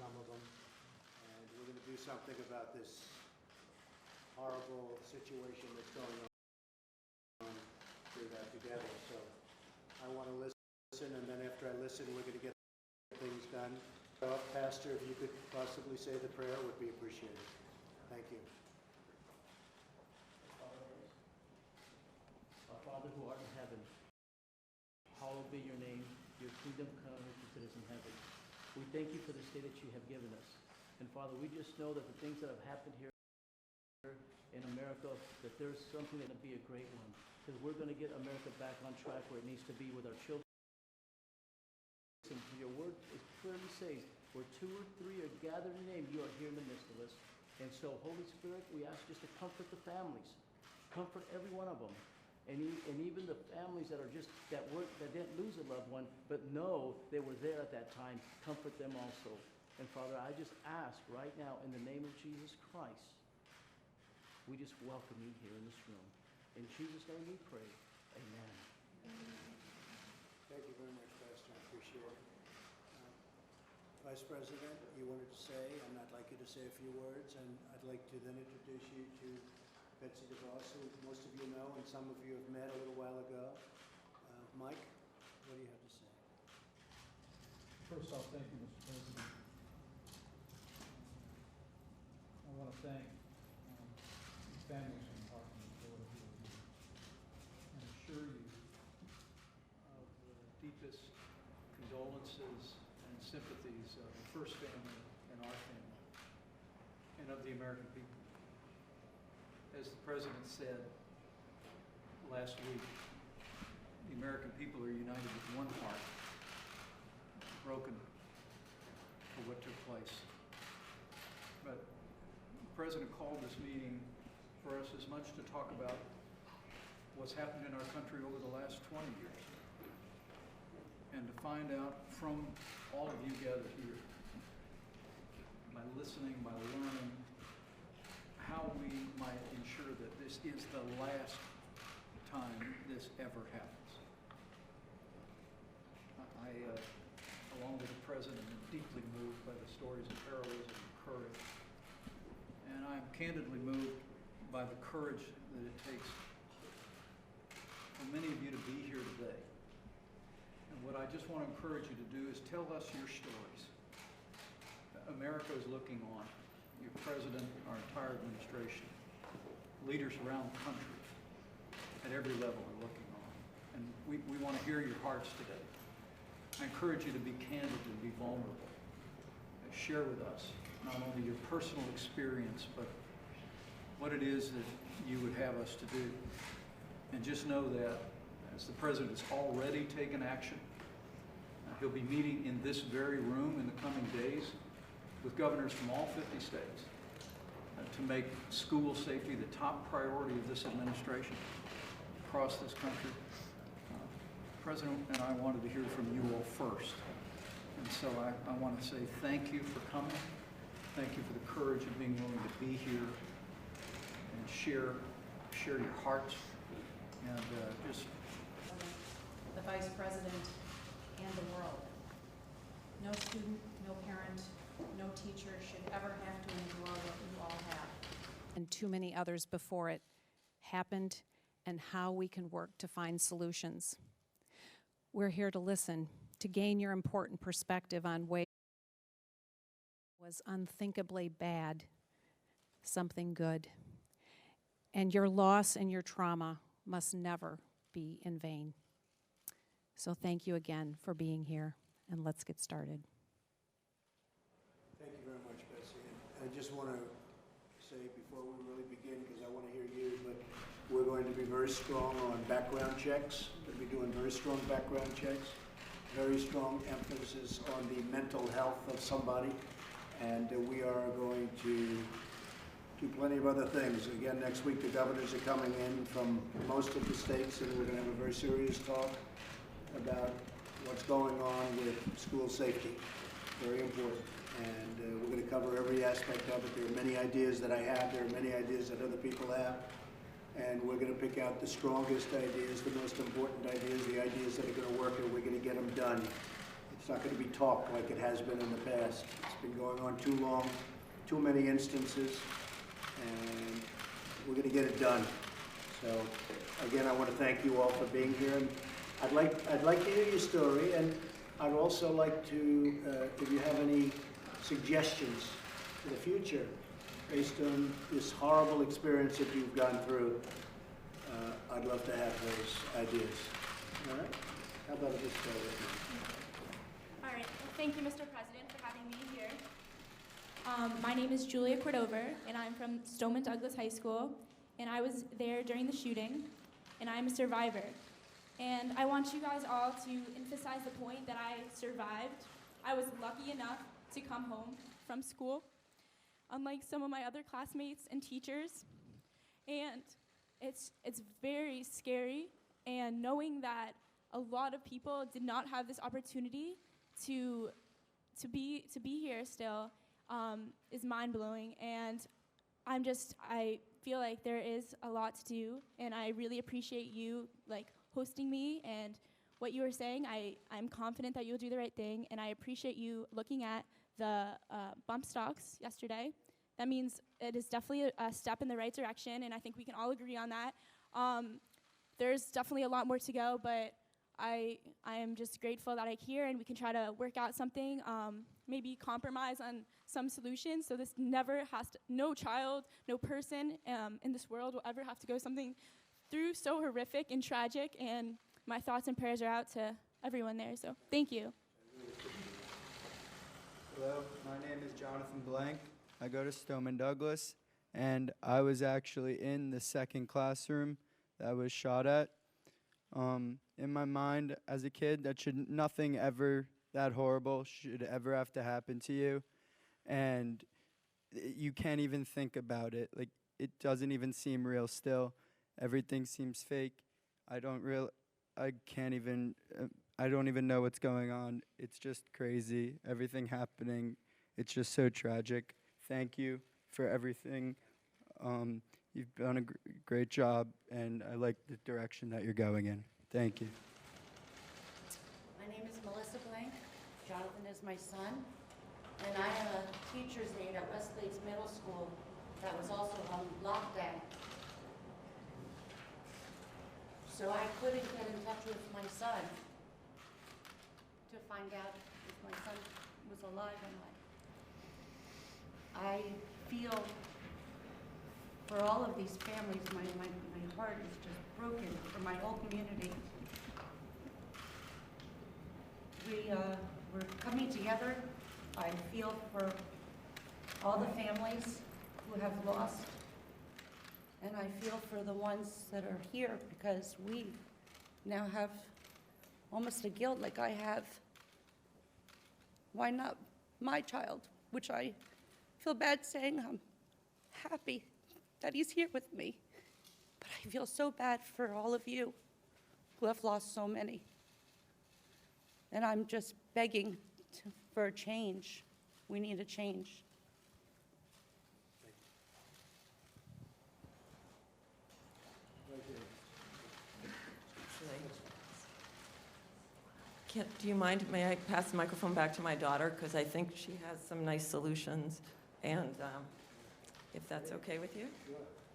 some of them. And we're going to do something about this horrible situation that's going on through that together. So I want to listen, and then after I listen, we're going to get things done. Pastor, if you could possibly say the prayer, would be appreciated. Thank you. Our Father who art in heaven, hallowed be your name. Your kingdom come as it is in heaven. We thank you for this day that you have given us. And Father, we just know that the things that have happened here in America, that there's something that will be a great one. Because we're going to get America back on track where it needs to be with our children. And your word is clearly says, where 2 or 3 are gathered in your name, you are here in the midst of us. And so, Holy Spirit, we ask just to comfort the families. Comfort every one of them. And even the families that are just, that didn't lose a loved one, but know they were there at that time, comfort them also. And Father, I just ask right now in the name of Jesus Christ, we just welcome you here in this room. In Jesus' name we pray. Amen. Thank you very much, Pastor. I appreciate it. Vice President, you wanted to say, and I'd like you to say a few words, and I'd like to then introduce you to Betsy DeVos, who most of you know, and some of you have met a little while ago. Mike, what do you have to say? First off, thank you, Mr. President. I want to thank the families from Parkland, Florida, who are here, and assure you of the deepest condolences and sympathies of the first family and our family, and of the American people. As the President said last week, the American people are united with one heart, broken for what took place. But the President called this meeting for us as much to talk about what's happened in our country over the last 20 years, and to find out from all of you gathered here, by listening, by learning, how we might ensure that this is the last time this ever happens. I along with the President, am deeply moved by the stories of heroism and courage. And I'm candidly moved by the courage that it takes for many of you to be here today. And what I just want to encourage you to do is tell us your stories. America is looking on. Your President, our entire administration, leaders around the country at every level are looking on. And we want to hear your hearts today. I encourage you to be candid and be vulnerable. Share with us not only your personal experience, but what it is that you would have us to do. And just know that as the President has already taken action, he'll be meeting in this very room in the coming days with governors from all 50 states to make school safety the top priority of this administration across this country. The President and I wanted to hear from you all first. And so I want to say thank you for coming. Thank you for the courage of being willing to be here and share your hearts. And just the Vice President and the world. No student, no parent, no teacher should ever have to endure what you all have. And too many others before it happened, and how we can work to find solutions. We're here to listen, to gain your important perspective on ways was unthinkably bad, something good. And your loss and your trauma must never be in vain. So thank you again for being here, and let's get started. Thank you very much, Betsy. And I just want to say before we really begin, because I want to hear you, but we're going to be very strong on background checks. We're going to be doing very strong background checks, very strong emphasis on the mental health of somebody, and we are going to do plenty of other things. Again, next week the governors are coming in from most of the states, and we're going to have a very serious talk about what's going on with school safety. Very important. And we're going to cover every aspect of it. There are many ideas that I have. There are many ideas that other people have. And we're going to pick out the strongest ideas, the most important ideas, the ideas that are going to work, and we're going to get them done. It's not going to be talk like it has been in the past. It's been going on too long, too many instances, and we're gonna get it done. So, again, I want to thank you all for being here, and I'd like to hear your story, and I'd also like to, if you have any suggestions for the future, based on this horrible experience that you've gone through, I'd love to have those ideas. All right? How about this guy right now? All right. Well, thank you, Mr. President, for having me here. My name is Julia Cordover, and I'm from Stoneman Douglas High School, and I was there during the shooting, and I'm a survivor. And I want you guys all to emphasize the point that I survived. I was lucky enough to come home from school, unlike some of my other classmates and teachers. And it's very scary, and knowing that a lot of people did not have this opportunity to be here still is mind-blowing. And I feel like there is a lot to do, and I really appreciate you hosting me and what you were saying. I'm confident that you'll do the right thing, and I appreciate you looking at the bump stocks yesterday. That means it is definitely a step in the right direction, and I think we can all agree on that. There's definitely a lot more to go, but I am just grateful that I'm here, and we can try to work out something, maybe compromise on some solutions, so this never no child, no person in this world will ever have to go something through so horrific and tragic, and my thoughts and prayers are out to everyone there, so thank you. Hello, my name is Jonathan Blank. I go to Stoneman Douglas, and I was actually in the second classroom that was shot at. In my mind, as a kid, nothing ever that horrible should ever have to happen to you, and you can't even think about it. Like, it doesn't even seem real still. Everything seems fake. I don't even know what's going on. It's just crazy. Everything happening. It's just so tragic. Thank you for everything. You've done a great job, and I like the direction that you're going in. Thank you. My name is Melissa Blank. Jonathan is my son. And I am a teacher's aide at Westlakes Middle School that was also on lockdown. So I couldn't get in touch with my son to find out if my son was alive or not. I feel for all of these families, my heart is just broken for my whole community. We're coming together. I feel for all the families who have lost, and I feel for the ones that are here, because we now have almost a guilt like I have. Why not my child? Which I feel bad saying. I'm happy that he's here with me. But I feel so bad for all of you who have lost so many. And I'm just begging for a change. We need a change. Do you mind, may I pass the microphone back to my daughter? Because I think she has some nice solutions, and if that's okay with you?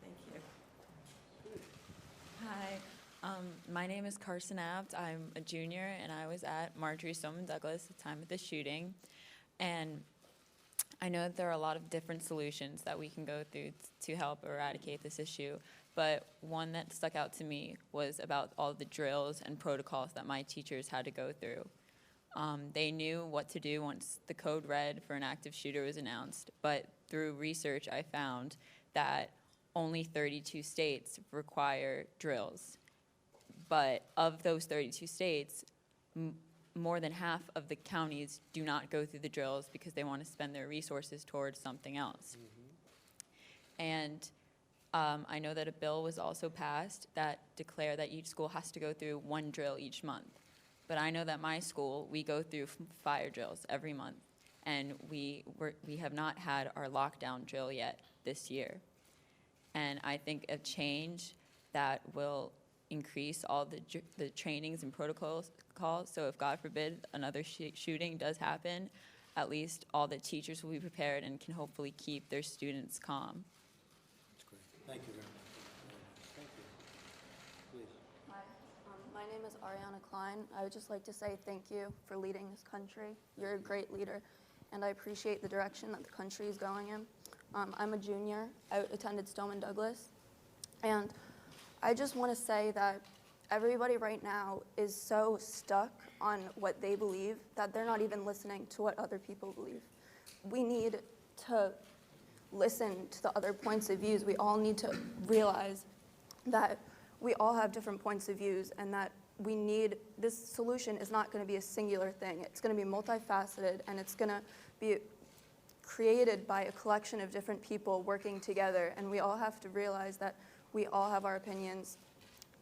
Thank you. Hi, my name is Carson Abt. I'm a junior, and I was at Marjorie Stoneman Douglas at the time of the shooting. And I know that there are a lot of different solutions that we can go through to help eradicate this issue, but one that stuck out to me was about all the drills and protocols that my teachers had to go through. They knew what to do once the code red for an active shooter was announced, but through research I found that only 32 states require drills. But of those 32 states, more than half of the counties do not go through the drills because they want to spend their resources towards something else. And I know that a bill was also passed that declared that each school has to go through one drill each month. But I know that my school, we go through fire drills every month, and we have not had our lockdown drill yet this year. And I think a change that will increase all the trainings and protocols. So if, God forbid, another shooting does happen, at least all the teachers will be prepared and can hopefully keep their students calm. That's great. Thank you very much. Thank you. Please. Hi, my name is Ariana Klein. I would just like to say thank you for leading this country. You're a great leader, and I appreciate the direction that the country is going in. I'm a junior. I attended Stoneman Douglas, and I just want to say that everybody right now is so stuck on what they believe that they're not even listening to what other people believe. We need to listen to the other points of views. We all need to realize that we all have different points of views, and that this solution is not going to be a singular thing. It's going to be multifaceted, and it's going to be created by a collection of different people working together, and we all have to realize that we all have our opinions,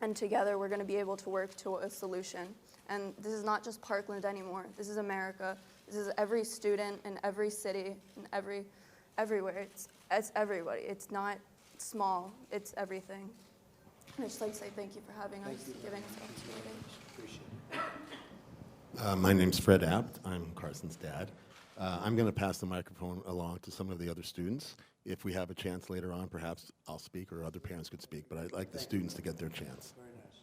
and together we're going to be able to work to a solution. And this is not just Parkland anymore. This is America. This is every student in every city and everywhere. It's everybody. It's not small. It's everything. I'd just like to say thank you for having us, giving us the opportunity. Appreciate it. My name's Fred Abt. I'm Carson's dad. I'm going to pass the microphone along to some of the other students. If we have a chance later on, perhaps I'll speak or other parents could speak, but I'd like the students to get their chance. Very nice.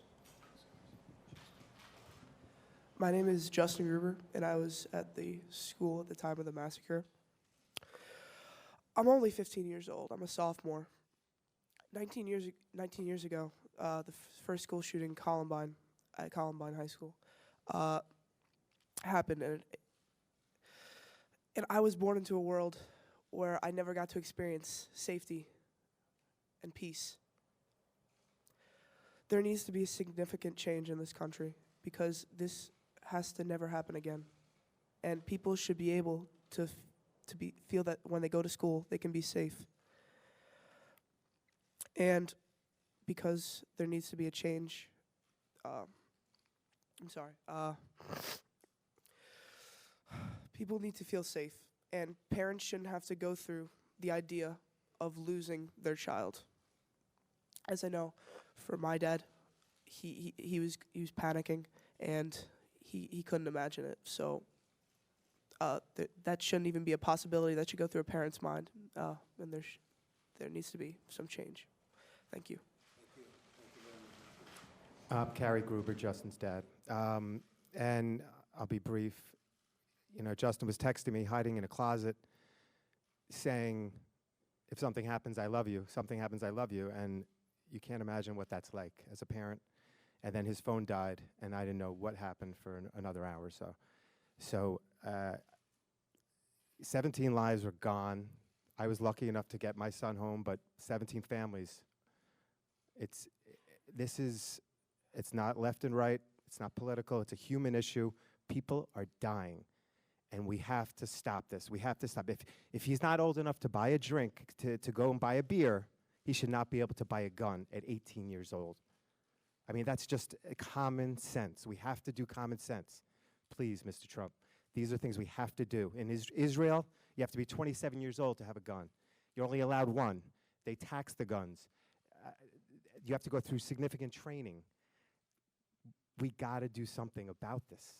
My name is Justin Gruber, and I was at the school at the time of the massacre. I'm only 15 years old. I'm a sophomore. 19 years ago, the first school shooting Columbine at Columbine High School happened, and I was born into a world where I never got to experience safety and peace. There needs to be a significant change in this country, because this has to never happen again. And people should be able to feel that when they go to school, they can be safe. And because there needs to be a change, people need to feel safe, and parents shouldn't have to go through the idea of losing their child. As I know, for my dad, he was panicking, and he couldn't imagine it. So that shouldn't even be a possibility. That should go through a parent's mind, and there needs to be some change. Thank you. Carrie Gruber, Justin's dad. And I'll be brief. You know, Justin was texting me, hiding in a closet, saying, if something happens, I love you. Something happens, I love you. And you can't imagine what that's like as a parent. And then his phone died, and I didn't know what happened for another hour or so. So 17 lives were gone. I was lucky enough to get my son home, but 17 families. It's not left and right. It's not political. It's a human issue. People are dying, and we have to stop this. We have to stop. If he's not old enough to buy a drink, to go and buy a beer, he should not be able to buy a gun at 18 years old. I mean, that's just common sense. We have to do common sense. Please, Mr. Trump, these are things we have to do. In Israel, you have to be 27 years old to have a gun. You're only allowed one. They tax the guns. You have to go through significant training. We got to do something about this.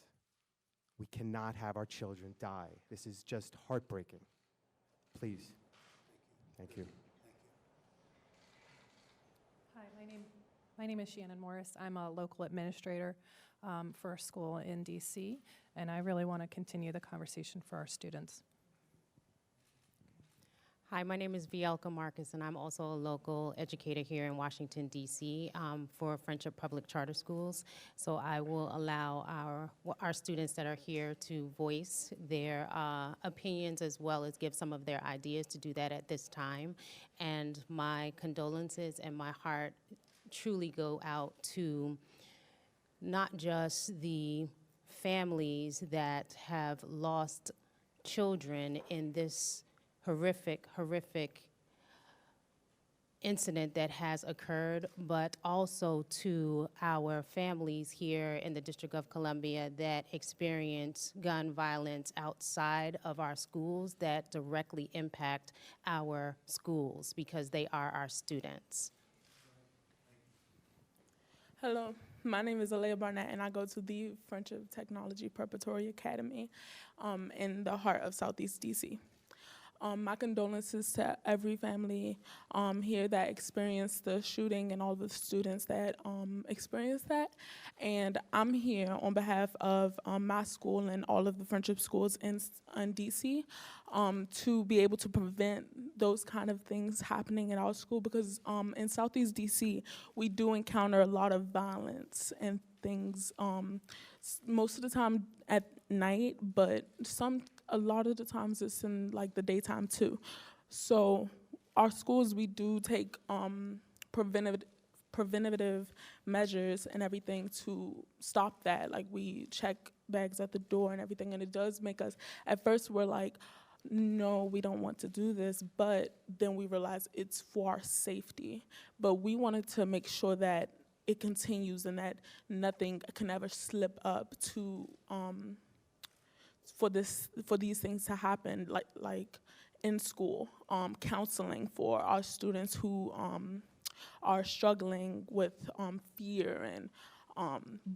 We cannot have our children die. This is just heartbreaking. Please. Thank you. Hi, my name is Shannon Morris. I'm a local administrator for a school in DC, and I really want to continue the conversation for our students. Hi, my name is Vielka Marcus, and I'm also a local educator here in Washington, D.C. For Friendship Public Charter Schools. So I will allow our students that are here to voice their opinions, as well as give some of their ideas, to do that at this time. And my condolences and my heart truly go out to not just the families that have lost children in this horrific incident that has occurred, but also to our families here in the District of Columbia that experience gun violence outside of our schools that directly impact our schools, because they are our students. Hello, My name is Alea Barnett, and I go to the Friendship Technology Preparatory Academy in the heart of Southeast DC. My condolences to every family here that experienced the shooting and all the students that experienced that. And I'm here on behalf of my school and all of the friendship schools in DC to be able to prevent those kind of things happening in our school, because in Southeast DC, we do encounter a lot of violence and things most of the time at night, but a lot of the times it's in like the daytime too. So our schools, we do take preventative measures and everything to stop that. Like we check bags at the door and everything, and it does make us, at first we're like, no, we don't want to do this, but then we realize it's for our safety. But we wanted to make sure that it continues and that nothing can ever slip up to for these things to happen, like in school, counseling for our students who are struggling with fear and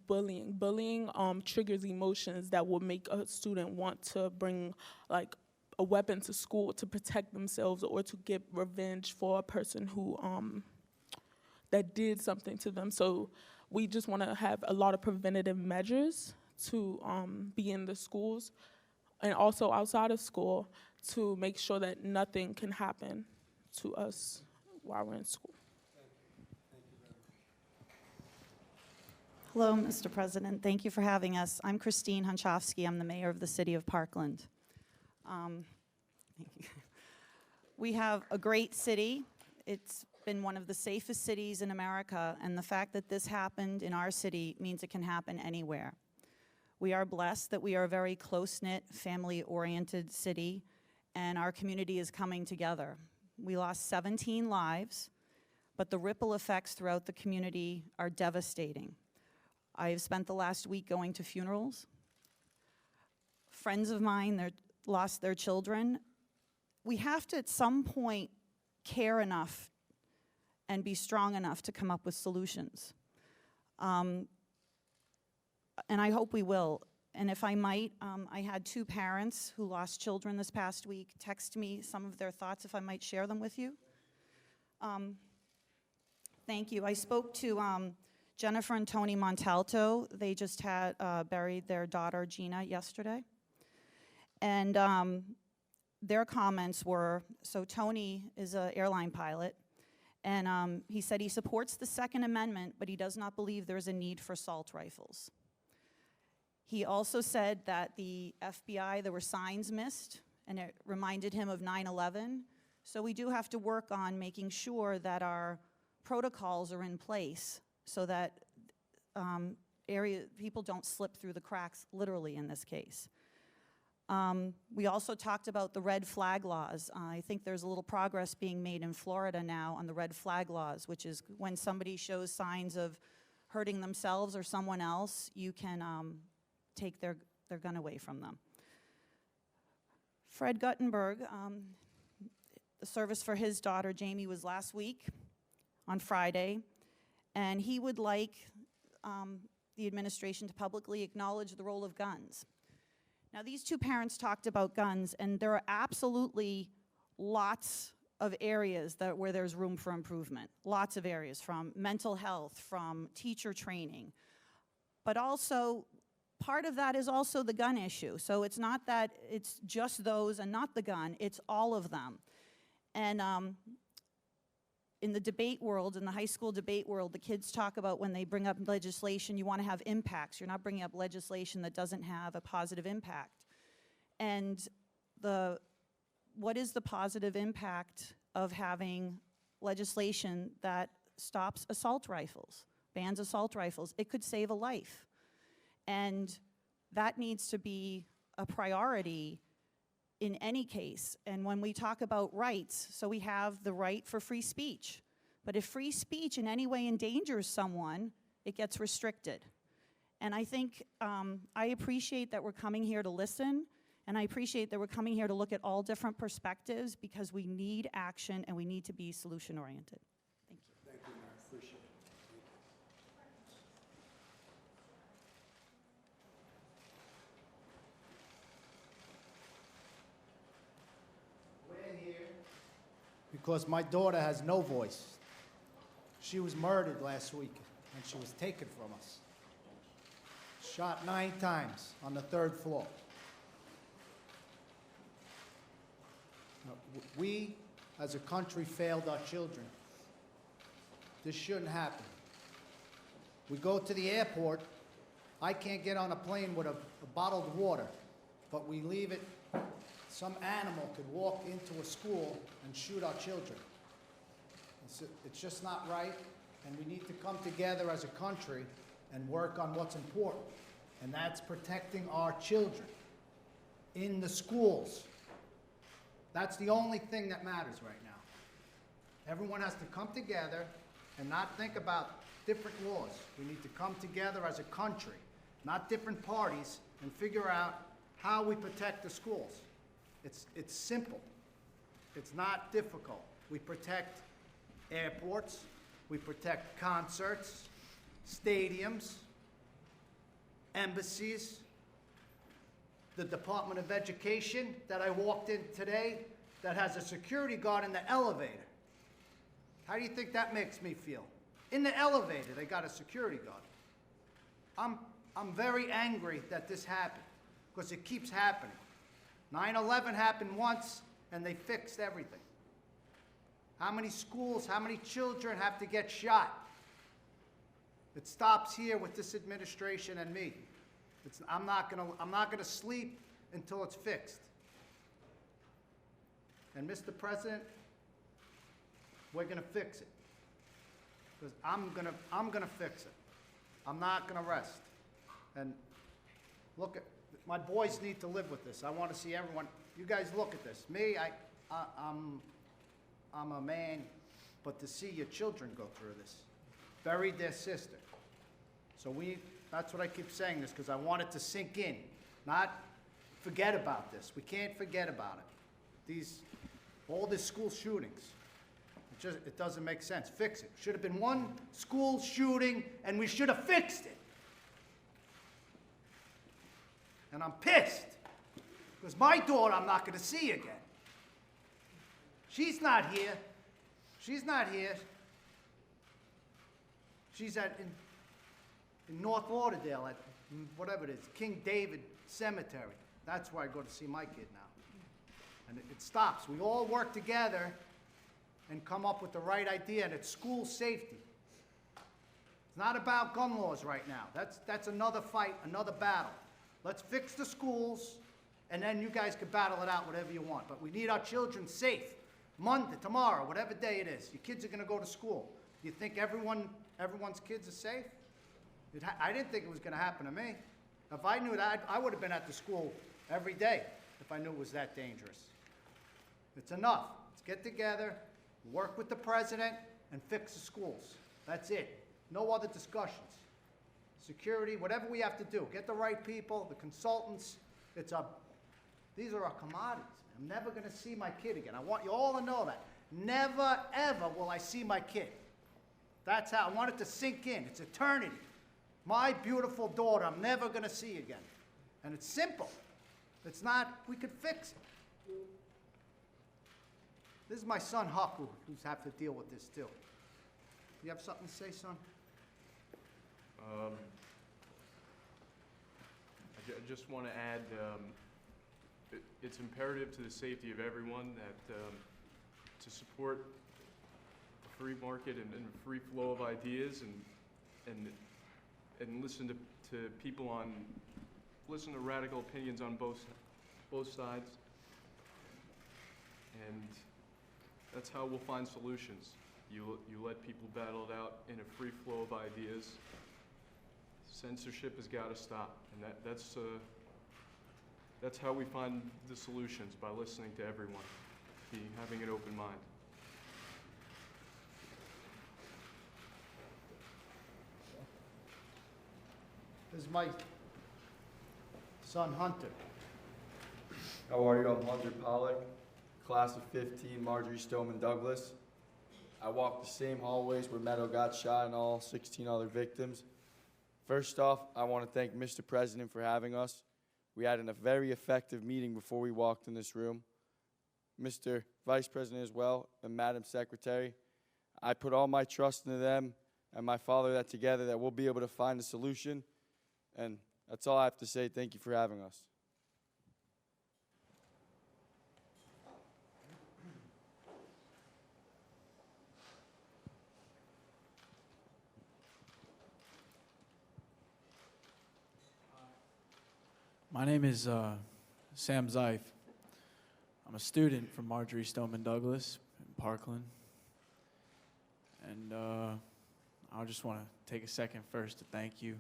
bullying. Bullying triggers emotions that will make a student want to bring like a weapon to school to protect themselves or to get revenge for a person who that did something to them. So we just want to have a lot of preventative measures to be in the schools and also outside of school to make sure that nothing can happen to us while we're in school. Hello, Mr. President. Thank you for having us. I'm Christine Hunchofsky. I'm the mayor of the city of Parkland. We have a great city. It's been one of the safest cities in America, and the fact that this happened in our city means it can happen anywhere. We are blessed that we are a very close-knit, family-oriented city, and our community is coming together. We lost 17 lives, but the ripple effects throughout the community are devastating. I have spent the last week going to funerals. Friends of mine lost their children. We have to, at some point, care enough and be strong enough to come up with solutions. And I hope we will. And if I might, I had 2 parents who lost children this past week text me some of their thoughts, if I might share them with you. Thank you. I spoke to Jennifer and Tony Montalto. They just had buried their daughter, Gina, yesterday. And their comments were, so Tony is an airline pilot, and he said he supports the Second Amendment, but he does not believe there's a need for assault rifles. He also said that the FBI, there were signs missed, and it reminded him of 9/11. So we do have to work on making sure that our protocols are in place so that people don't slip through the cracks, literally in this case. We also talked about the red flag laws. I think there's a little progress being made in Florida now on the red flag laws, which is when somebody shows signs of hurting themselves or someone else, you can take their gun away from them. Fred Guttenberg, the service for his daughter Jamie was last week on Friday, and he would like the administration to publicly acknowledge the role of guns. Now, these 2 parents talked about guns, and there are absolutely lots of areas where there's room for improvement. Lots of areas, from mental health, from teacher training. But also, part of that is also the gun issue. So it's not that it's just those and not the gun, it's all of them. And in the debate world, in the high school debate world, the kids talk about when they bring up legislation, you want to have impacts. You're not bringing up legislation that doesn't have a positive impact. And what is the positive impact of having legislation that stops assault rifles, bans assault rifles? It could save a life. And that needs to be a priority in any case. And when we talk about rights, so we have the right for free speech. But if free speech in any way endangers someone, it gets restricted. And I think I appreciate that we're coming here to listen, and I appreciate that we're coming here to look at all different perspectives, because we need action and we need to be solution-oriented. Thank you. Thank you, Mark. Appreciate it. because my daughter has no voice. She was murdered last week, and she was taken from us. Shot 9 times on the 3rd floor. We, as a country, failed our children. This shouldn't happen. We go to the airport. I can't get on a plane with a bottled water, but we leave it. Some animal could walk into a school and shoot our children. It's just not right, and we need to come together as a country and work on what's important, and that's protecting our children in the schools. That's the only thing that matters right now. Everyone has to come together and not think about different laws. We need to come together as a country, not different parties, and figure out how we protect the schools. It's simple. It's not difficult. We protect airports, we protect concerts, stadiums, embassies, the Department of Education that I walked in today that has a security guard in the elevator. How do you think that makes me feel? In the elevator, they got a security guard. I'm very angry that this happened, because it keeps happening. 9/11 happened once, and they fixed everything. How many schools, how many children have to get shot? It stops here with this administration and me. I'm not gonna sleep until it's fixed. And Mr. President, we're gonna fix it. Because I'm gonna fix it. I'm not gonna rest. And look at, my boys need to live with this. I want to see everyone, you guys look at this. Me, I'm a man, but to see your children go through this, buried their sister. So that's what I keep saying this, because I want it to sink in, not forget about this. We can't forget about it. All these school shootings, it doesn't make sense. Fix it. Should have been one school shooting, and we should have fixed it. And I'm pissed, because my daughter I'm not going to see again. She's not here. She's not here. She's in North Lauderdale at whatever it is, King David Cemetery. That's where I go to see my kid now. And it stops. We all work together and come up with the right idea, and it's school safety. It's not about gun laws right now. That's another fight, another battle. Let's fix the schools, and then you guys can battle it out whatever you want. But we need our children safe. Monday, tomorrow, whatever day it is. Your kids are going to go to school. Do you think everyone's kids are safe? I didn't think it was going to happen to me. If I knew that, I would have been at the school every day if I knew it was that dangerous. It's enough. Let's get together, work with the president, and fix the schools. That's it. No other discussions. Security, whatever we have to do. Get the right people, the consultants. These are our commodities. I'm never going to see my kid again. I want you all to know that. Never, ever will I see my kid. That's how I want it to sink in. It's eternity. My beautiful daughter, I'm never going to see again. And it's simple. It's not, we could fix it. This is my son, Huck, who's have to deal with this too. You have something to say, son? I just want to add, it's imperative to the safety of everyone that to support the free market and free flow of ideas and listen to people listen to radical opinions on both sides, and that's how we'll find solutions. You let people battle it out in a free flow of ideas. Censorship has got to stop, and that's how we find the solutions, by listening to everyone, having an open mind. This is my son, Hunter. How are you? I'm Hunter Pollock, class of 15, Marjorie Stoneman Douglas. I walked the same hallways where Meadow got shot and all 16 other victims. First off, I want to thank Mr. President for having us. We had a very effective meeting before we walked in this room. Mr. Vice President as well, and Madam Secretary. I put all my trust into them and my father that together that we'll be able to find a solution. And that's all I have to say. Thank you for having us. My name is Sam Zeif. I'm a student from Marjorie Stoneman Douglas in Parkland. And I just want to take a second first to thank you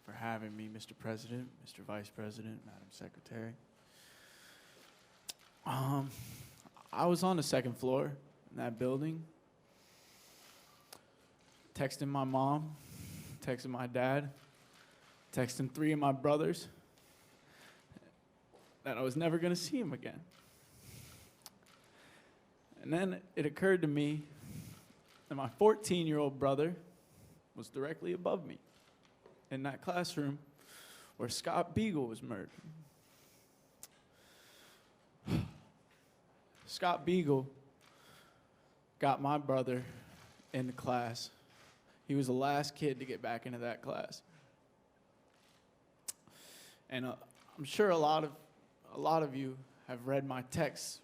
for having me, Mr. President, Mr. Vice President, Madam Secretary. I was on the second floor in that building, texting my mom, texting my dad, texting 3 of my brothers, that I was never going to see him again. And then it occurred to me that my 14-year-old brother was directly above me in that classroom where Scott Beagle was murdered. Scott Beagle got my brother in the class. He was the last kid to get back into that class. And I'm sure a lot of you have read my texts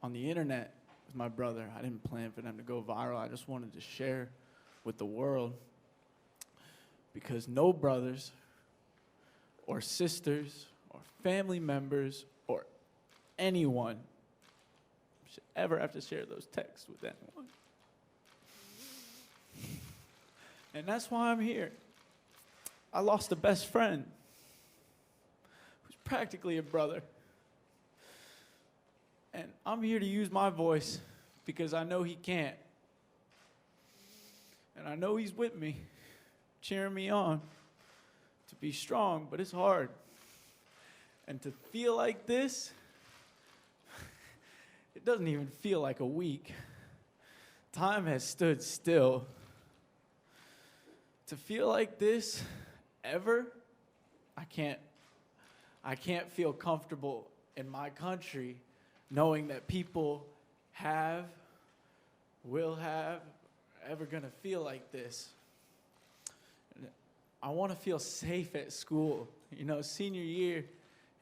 on the internet with my brother. I didn't plan for them to go viral. I just wanted to share with the world, because no brothers or sisters or family members or anyone should ever have to share those texts with anyone. And that's why I'm here. I lost a best friend who's practically a brother. And I'm here to use my voice because I know he can't. And I know he's with me, cheering me on to be strong, but it's hard. And to feel like this, it doesn't even feel like a week. Time has stood still. To feel like this ever, I can't feel comfortable in my country knowing that people will have, ever gonna feel like this. I wanna feel safe at school. You know, senior year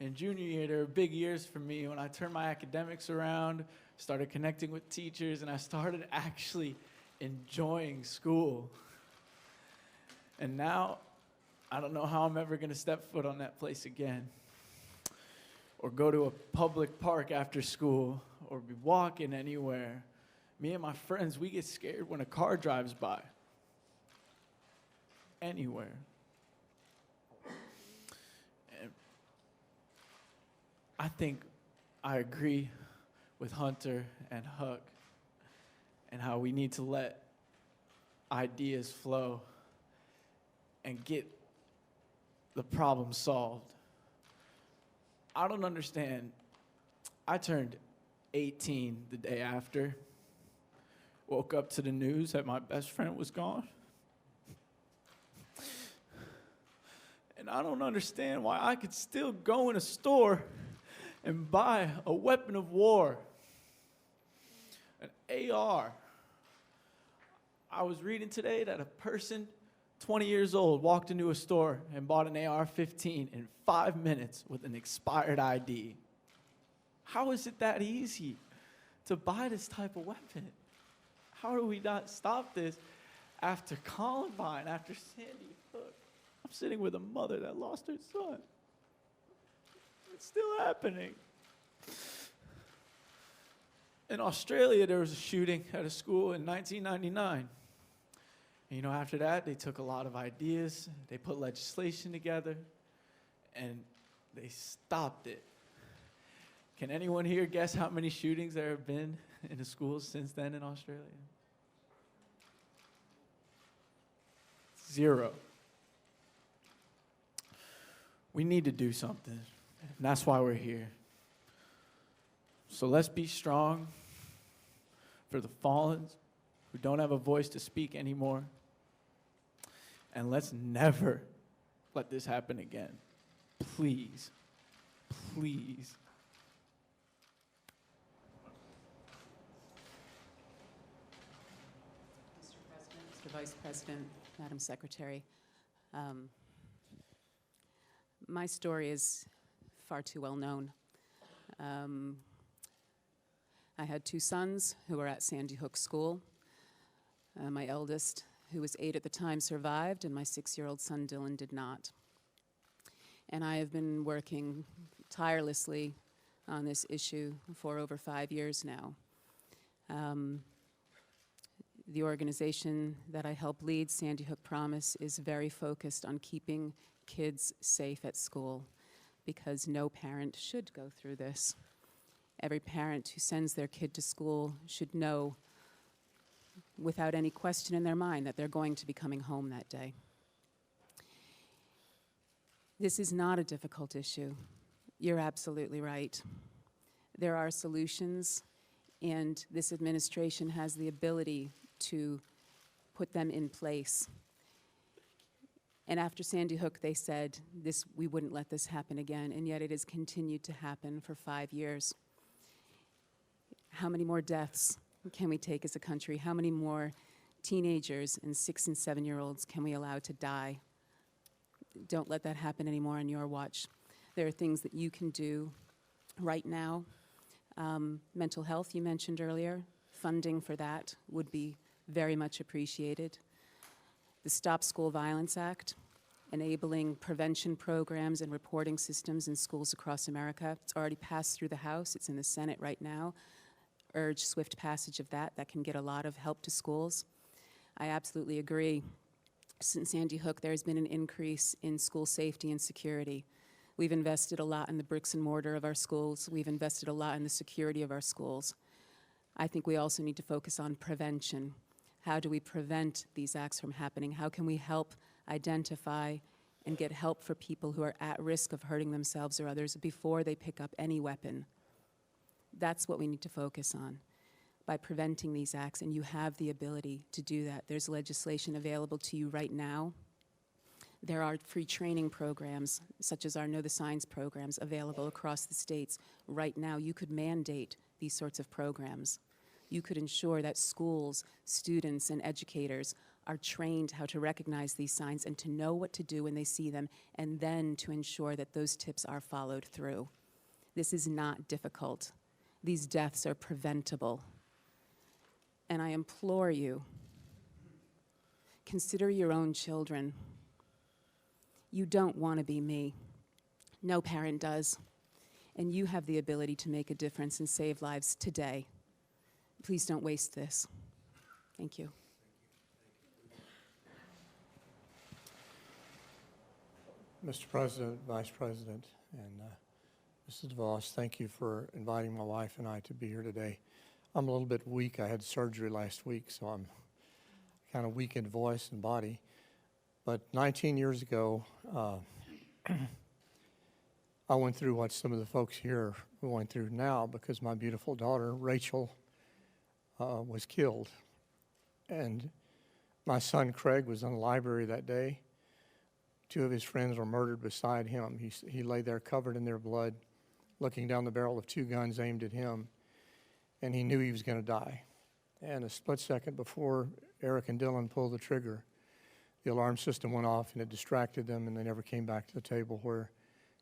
and junior year, they were big years for me when I turned my academics around, started connecting with teachers, and I started actually enjoying school. And now, I don't know how I'm ever gonna step foot on that place again, or go to a public park after school, or be walking anywhere. Me and my friends, we get scared when a car drives by. Anywhere. And I think I agree with Hunter and Huck and how we need to let ideas flow and get the problem solved. I don't understand. I turned 18 the day after. Woke up to the news that my best friend was gone. And I don't understand why I could still go in a store and buy a weapon of war, an AR. I was reading today that a person 20 years old walked into a store and bought an AR-15 in 5 minutes with an expired ID. How is it that easy to buy this type of weapon? How do we not stop this after Columbine, after Sandy Hook? I'm sitting with a mother that lost her son. It's still happening. In Australia, there was a shooting at a school in 1999. And, you know, after that, they took a lot of ideas, they put legislation together, and they stopped it. Can anyone here guess how many shootings there have been in the schools since then in Australia? 0. We need to do something, and that's why we're here. So let's be strong for the fallen who don't have a voice to speak anymore. And let's never let this happen again. Please, please. Vice President, Madam Secretary. My story is far too well known. I had two sons who were at Sandy Hook School. My eldest, who was 8 at the time, survived, and my 6-year-old son, Dylan, did not. And I have been working tirelessly on this issue for over 5 years now. The organization that I help lead, Sandy Hook Promise, is very focused on keeping kids safe at school because no parent should go through this. Every parent who sends their kid to school should know without any question in their mind that they're going to be coming home that day. This is not a difficult issue. You're absolutely right. There are solutions, and this administration has the ability to put them in place. And after Sandy Hook, they said we wouldn't let this happen again, and yet it has continued to happen for 5 years. How many more deaths can we take as a country? How many more teenagers and 6- and 7-year-olds can we allow to die? Don't let that happen anymore on your watch. There are things that you can do right now. Mental health, you mentioned earlier. Funding for that would be very much appreciated. The Stop School Violence Act, enabling prevention programs and reporting systems in schools across America. It's already passed through the House. It's in the Senate right now. Urge swift passage of that. That can get a lot of help to schools. I absolutely agree. Since Sandy Hook, there has been an increase in school safety and security. We've invested a lot in the bricks and mortar of our schools. We've invested a lot in the security of our schools. I think we also need to focus on prevention. How do we prevent these acts from happening? How can we help identify and get help for people who are at risk of hurting themselves or others before they pick up any weapon? That's what we need to focus on by preventing these acts, and you have the ability to do that. There's legislation available to you right now. There are free training programs, such as our Know the Signs programs, available across the states. Right now, you could mandate these sorts of programs. You could ensure that schools, students, and educators are trained how to recognize these signs and to know what to do when they see them, and then to ensure that those tips are followed through. This is not difficult. These deaths are preventable. And I implore you, consider your own children. You don't want to be me. No parent does. And you have the ability to make a difference and save lives today. Please don't waste this. Thank you. Mr. President, Vice President, and Mrs. DeVos, thank you for inviting my wife and I to be here today. I'm a little bit weak. I had surgery last week, so I'm kind of weak in voice and body. But 19 years ago, I went through what some of the folks here are going through now because my beautiful daughter, Rachel, was killed. And my son, Craig, was in the library that day. 2 of his friends were murdered beside him. He lay there covered in their blood, looking down the barrel of 2 guns aimed at him, and he knew he was going to die. And a split second before Eric and Dylan pulled the trigger, the alarm system went off, and it distracted them, and they never came back to the table where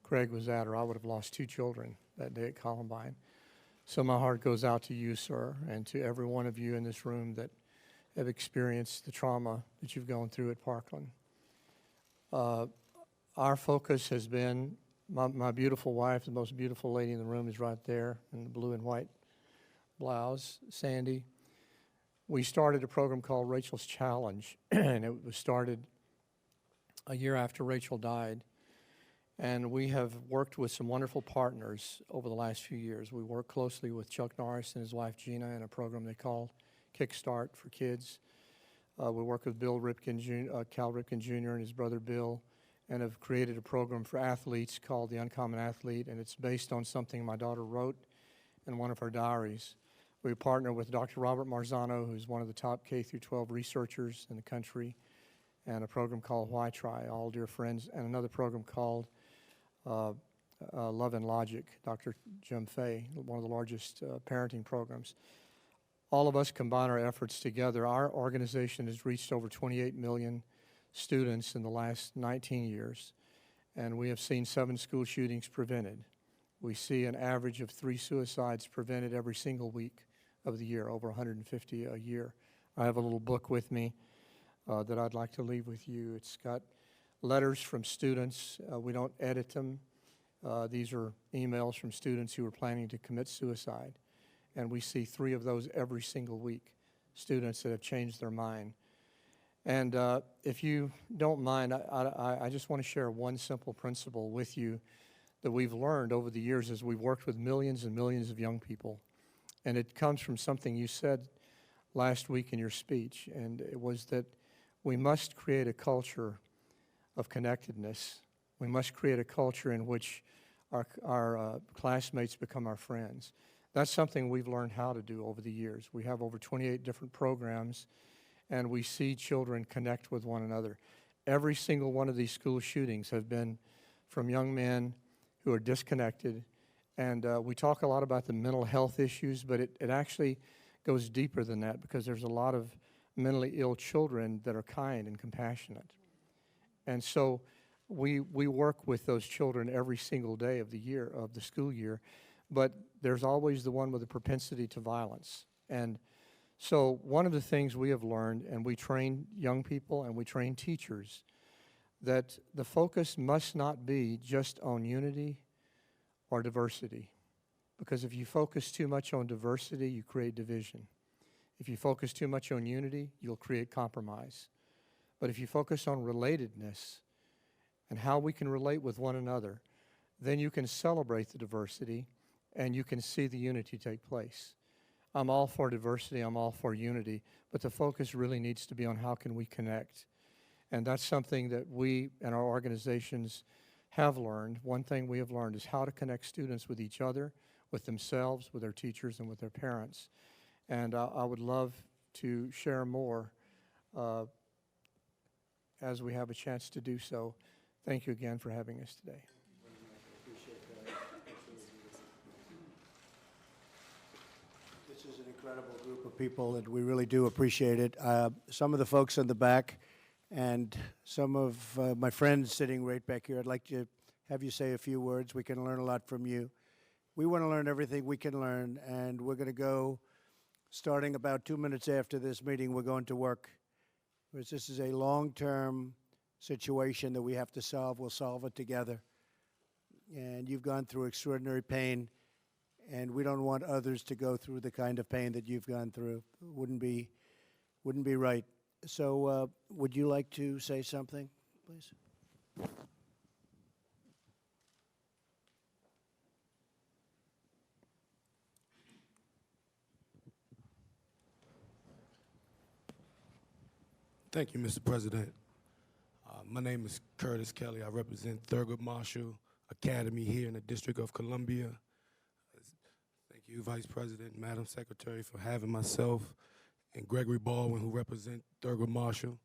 Craig was at, or I would have lost 2 children that day at Columbine. So my heart goes out to you, sir, and to every one of you in this room that have experienced the trauma that you've gone through at Parkland. Our focus has been, my beautiful wife, the most beautiful lady in the room is right there in the blue and white blouse, Sandy. We started a program called Rachel's Challenge, and it was started a year after Rachel died. And we have worked with some wonderful partners over the last few years. We work closely with Chuck Norris and his wife Gina in a program they call Kickstart for Kids. We work with Cal Ripken Jr. and his brother Bill, and have created a program for athletes called The Uncommon Athlete, and it's based on something my daughter wrote in one of her diaries. We partner with Dr. Robert Marzano, who's one of the top K-12 researchers in the country, and a program called Why Try, all dear friends, and another program called Love and Logic, Dr. Jim Fay, one of the largest parenting programs. all of us combine our efforts together, our organization has reached over 28 million students in the last 19 years, and we have seen 7 school shootings prevented. We see an average of 3 suicides prevented every single week of the year, over 150 a year. I have a little book with me that I'd like to leave with you. It's got letters from students. We don't edit them. These are emails from students who are planning to commit suicide. And we see 3 of those every single week, students that have changed their mind. And if you don't mind, I just want to share one simple principle with you that we've learned over the years as we've worked with millions and millions of young people. And it comes from something you said last week in your speech, and it was that we must create a culture of connectedness. We must create a culture in which our classmates become our friends. That's something we've learned how to do over the years. We have over 28 different programs, and we see children connect with one another. Every single one of these school shootings have been from young men who are disconnected, and we talk a lot about the mental health issues, but it actually goes deeper than that, because there's a lot of mentally ill children that are kind and compassionate. And so we work with those children every single day of the year, of the school year, but there's always the one with a propensity to violence. And so one of the things we have learned, and we train young people and we train teachers, that the focus must not be just on unity or diversity. Because if you focus too much on diversity, you create division. If you focus too much on unity, you'll create compromise. But if you focus on relatedness and how we can relate with one another, then you can celebrate the diversity and you can see the unity take place. I'm all for diversity, I'm all for unity, but the focus really needs to be on how can we connect. And that's something that we and our organizations have learned. One thing we have learned is how to connect students with each other, with themselves, with their teachers, and with their parents. And I would love to share more as we have a chance to do so. Thank you again for having us today. This is an incredible group of people, and we really do appreciate it. Some of the folks in the back and some of my friends sitting right back here, I'd like to have you say a few words. We can learn a lot from you. We want to learn everything we can learn, and we're going to go, starting about 2 minutes after this meeting, we're going to work. Because this is a long-term situation that we have to solve. We'll solve it together. And you've gone through extraordinary pain, and we don't want others to go through the kind of pain that you've gone through. Wouldn't be right. So would you like to say something, please? Thank you, Mr. President. My name is Curtis Kelly. I represent Thurgood Marshall Academy here in the District of Columbia. Thank you, Vice President, Madam Secretary, for having myself and Gregory Baldwin, who represent Thurgood Marshall.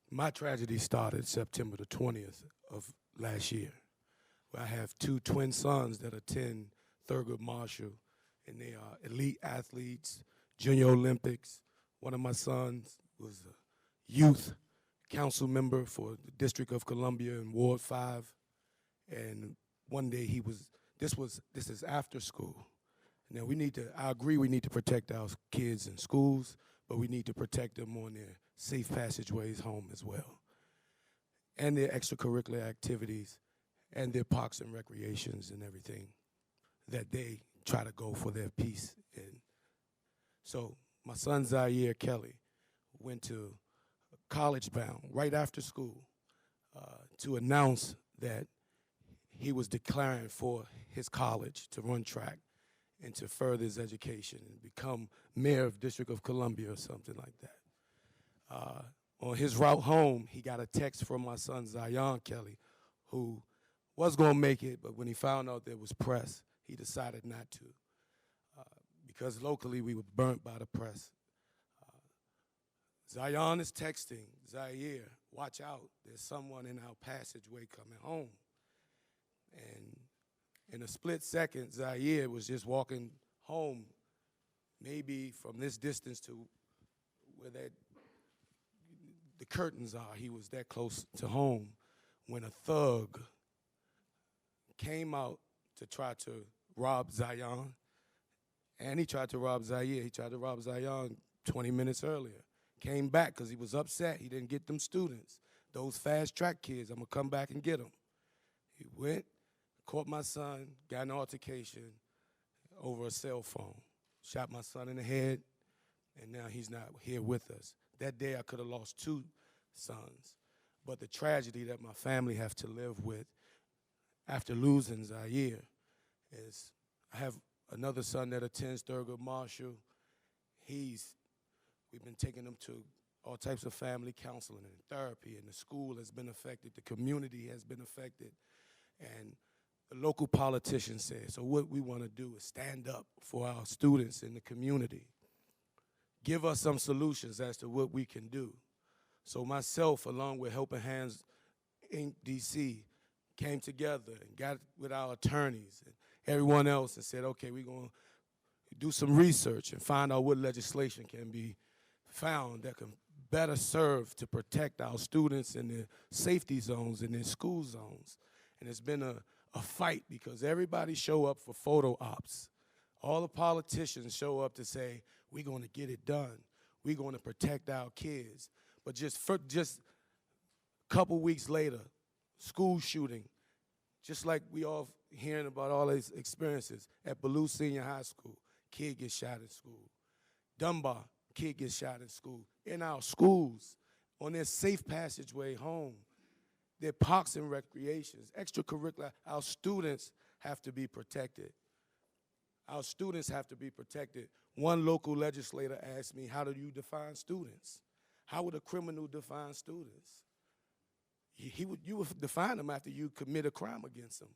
My tragedy started September the 20th of last year, where I have 2 twin sons that attend Thurgood Marshall, and they are elite athletes, Junior Olympics. One of my sons was a youth council member for the District of Columbia in Ward 5, and one day this is after school. Now I agree we need to protect our kids in schools, but we need to protect them on their safe passageways home as well, and their extracurricular activities, and their parks and recreations and everything that they try to go for their peace in. So my son Zaire Kelly went to college bound right after school to announce that he was declaring for his college to run track and to further his education and become mayor of District of Columbia or something like that. On his route home, he got a text from my son Zion Kelly, who was going to make it, but when he found out there was press, he decided not to. Because locally we were burnt by the press. Zion is texting Zaire, watch out, there's someone in our passageway coming home. And in a split second, Zaire was just walking home maybe from this distance to where the curtains are, he was that close to home when a thug came out to try to rob Zion, and he tried to rob Zaire. He tried to rob Zion 20 minutes earlier. Came back because he was upset. He didn't get them students, those fast-track kids. I'm going to come back and get them. He went, caught my son, got in an altercation over a cell phone, shot my son in the head, and now he's not here with us. That day I could have lost 2 sons, but the tragedy that my family have to live with after losing Zaire is I have another son that attends Thurgood Marshall. We've been taking him to all types of family counseling and therapy, and the school has been affected, the community has been affected, and the local politicians said, so what we want to do is stand up for our students in the community. Give us some solutions as to what we can do. So myself, along with Helping Hands in D.C., came together and got with our attorneys and everyone else and said, okay, we're going to do some research and find out what legislation can be found that can better serve to protect our students in their safety zones, in their school zones. And it's been a fight because everybody show up for photo ops. All the politicians show up to say, we're going to get it done. We're going to protect our kids. But just a couple weeks later, school shooting, just like we all hearing about all these experiences at Ballou Senior High School, kid gets shot in school. Dunbar, kid gets shot in school. In our schools, on their safe passageway home, their parks and recreations, extracurricular, our students have to be protected. Our students have to be protected. One local legislator asked me, how do you define students? How would a criminal define students? You would define them after you commit a crime against them.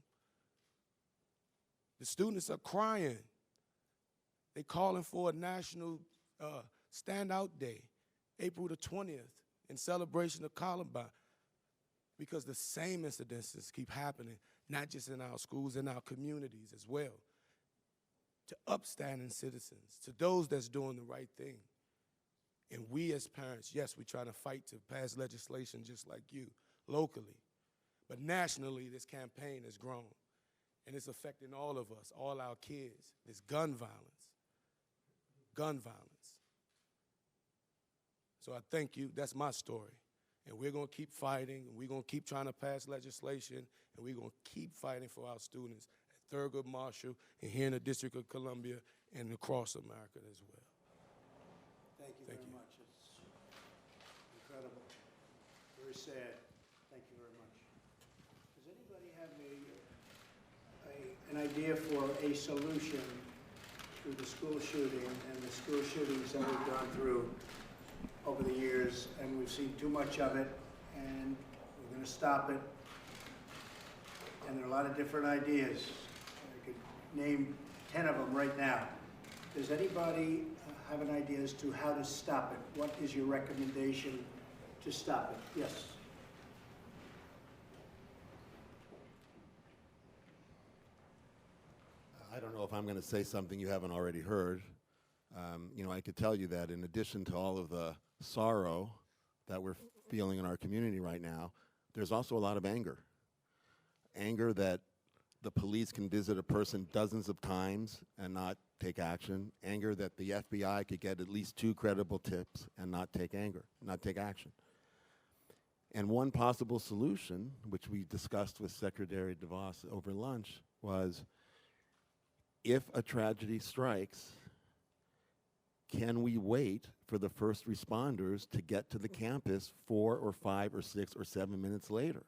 The students are crying. They're calling for a national standout day, April the 20th, in celebration of Columbine, because the same incidences keep happening, not just in our schools, in our communities as well. To upstanding citizens, to those that's doing the right thing. And we as parents, yes, we're trying to fight to pass legislation just like you, locally. But nationally, this campaign has grown. And it's affecting all of us, all our kids. There's gun violence. Gun violence. So I thank you. That's my story. And we're going to keep fighting, and we're going to keep trying to pass legislation, and we're going to keep fighting for our students at Thurgood Marshall and here in the District of Columbia and across America as well. Thank you very much. It's incredible. Very sad. Thank you very much. Does anybody have an idea for a solution to the school shooting and the school shootings that we've gone through over the years, and we've seen too much of it, and we're going to stop it? And there are a lot of different ideas. I could name 10 of them right now. Does anybody have an idea as to how to stop it? What is your recommendation to stop it? Yes. I don't know if I'm going to say something you haven't already heard. I could tell you that in addition to all of the sorrow that we're feeling in our community right now, there's also a lot of anger. Anger that the police can visit a person dozens of times and not take action. Anger that the FBI could get at least 2 credible tips and not take action. And one possible solution, which we discussed with Secretary DeVos over lunch, was if a tragedy strikes, can we wait for the first responders to get to the campus 4 or 5 or 6 or 7 minutes later?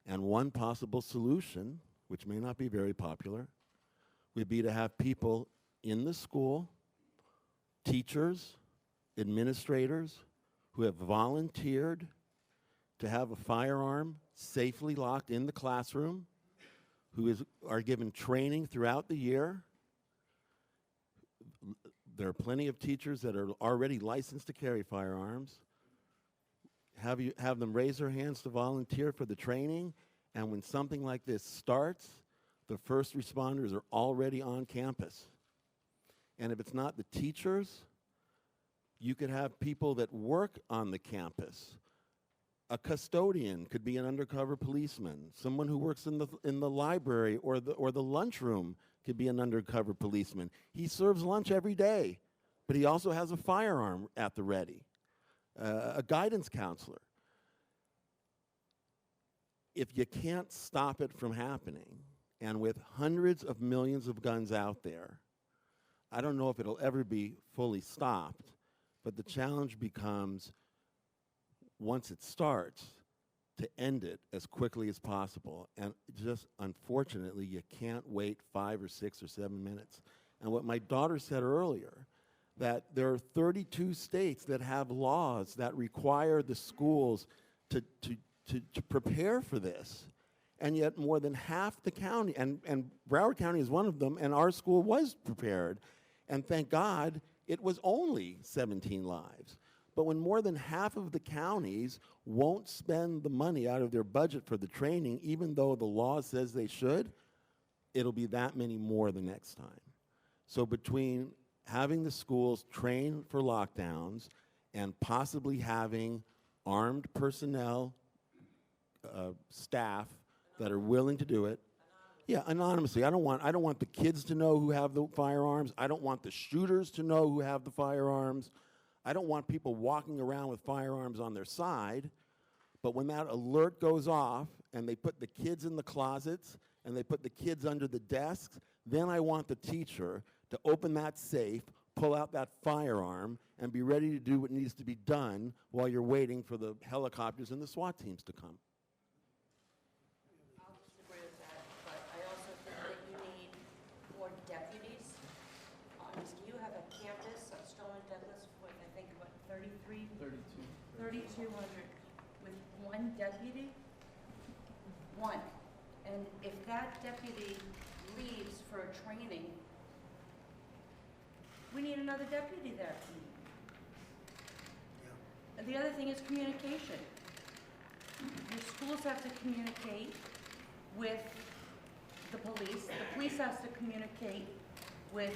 And one possible solution, which may not be very popular, would be to have people in the school, teachers, administrators, who have volunteered to have a firearm safely locked in the classroom, who are given training throughout the year. There are plenty of teachers that are already licensed to carry firearms. Have them raise their hands to volunteer for the training, and when something like this starts, the first responders are already on campus. And if it's not the teachers, you could have people that work on the campus. A custodian could be an undercover policeman. Someone who works in the library or the lunchroom could be an undercover policeman. He serves lunch every day, but he also has a firearm at the ready. A guidance counselor. If you can't stop it from happening, and with hundreds of millions of guns out there, I don't know if it'll ever be fully stopped, but the challenge becomes, once it starts, to end it as quickly as possible. And just, unfortunately, you can't wait 5 or 6 or 7 minutes. And what my daughter said earlier, that there are 32 states that have laws that require the schools to prepare for this. And yet more than half the county, and Broward County is one of them, and our school was prepared. And thank God, it was only 17 lives. But when more than half of the counties won't spend the money out of their budget for the training, even though the law says they should, it'll be that many more the next time. So between having the schools train for lockdowns and possibly having armed personnel, staff that are willing to do it, yeah, anonymously. I don't want the kids to know who have the firearms. I don't want the shooters to know who have the firearms. I don't want people walking around with firearms on their side. But when that alert goes off and they put the kids in the closets and they put the kids under the desks, then I want the teacher to open that safe, pull out that firearm, and be ready to do what needs to be done while you're waiting for the helicopters and the SWAT teams to come. I'll disagree with that, but I also think that you need more deputies. You have a campus at Stoneman Douglas with, I think, what, 3,200 with one deputy? One. And if that deputy leaves for a training, we need another deputy there. And the other thing is communication. Your schools have to communicate with the police has to communicate with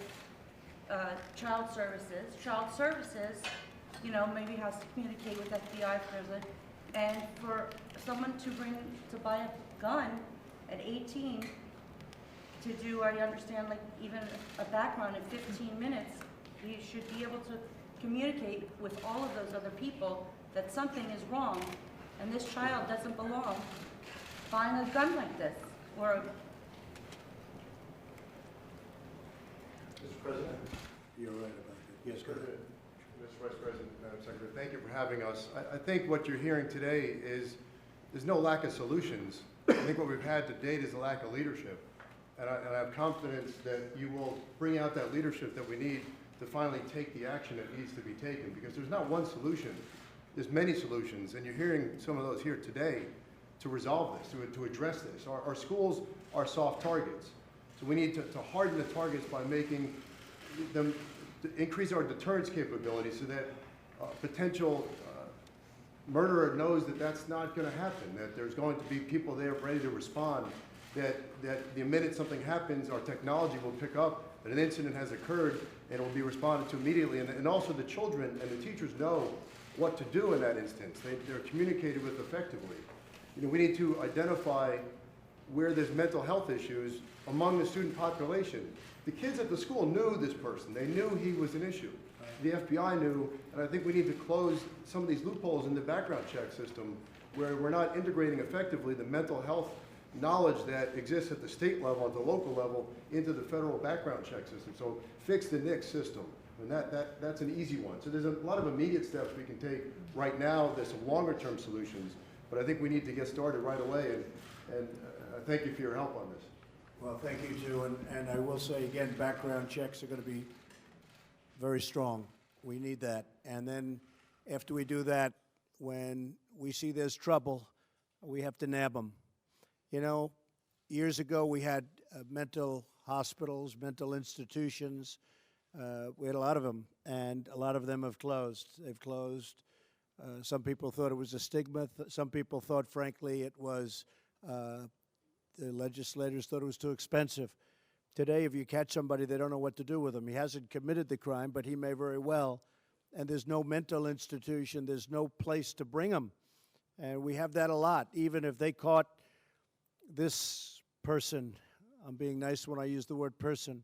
child services. Child services, you know, maybe has to communicate with FBI prison. And for someone to buy a gun at 18, to do, I understand, like even a background in 15 minutes, you should be able to communicate with all of those other people that something is wrong and this child doesn't belong buying a gun like this. Or Mr. President. You're right about that. Yes, go ahead. Mr. Vice President, Madam Secretary, thank you for having us. I think what you're hearing today is there's no lack of solutions. I think what we've had to date is a lack of leadership. And I have confidence that you will bring out that leadership that we need to finally take the action that needs to be taken, because there's not one solution. There's many solutions, and you're hearing some of those here today to resolve this, to address this. Our schools are soft targets, so we need to harden the targets by making them, to increase our deterrence capability so that potential murderer knows that that's not going to happen, that there's going to be people there ready to respond, that the minute something happens, our technology will pick up that an incident has occurred and it will be responded to immediately. And also the children and the teachers know what to do in that instance. They're communicated with effectively. You know, we need to identify where there's mental health issues among the student population. The kids at the school knew this person. They knew he was an issue. The FBI knew, and I think we need to close some of these loopholes in the background check system where we're not integrating effectively the mental health knowledge that exists at the state level, at the local level, into the federal background check system. So fix the NICS system, and that's an easy one. So there's a lot of immediate steps we can take right now. There's some longer term solutions, but I think we need to get started right away, and thank you for your help on this. Well, thank you too, and I will say again, background checks are going to be very strong. We need that. And then after we do that, when we see there's trouble, we have to nab them. You know, years ago we had mental hospitals, mental institutions. We had a lot of them, and a lot of them have closed. They've closed. Some people thought it was a stigma. Some people thought, frankly, it was, the legislators thought it was too expensive. Today, if you catch somebody, they don't know what to do with him. He hasn't committed the crime, but he may very well. And there's no mental institution, there's no place to bring him. And we have that a lot. Even if they caught this person, I'm being nice when I use the word person,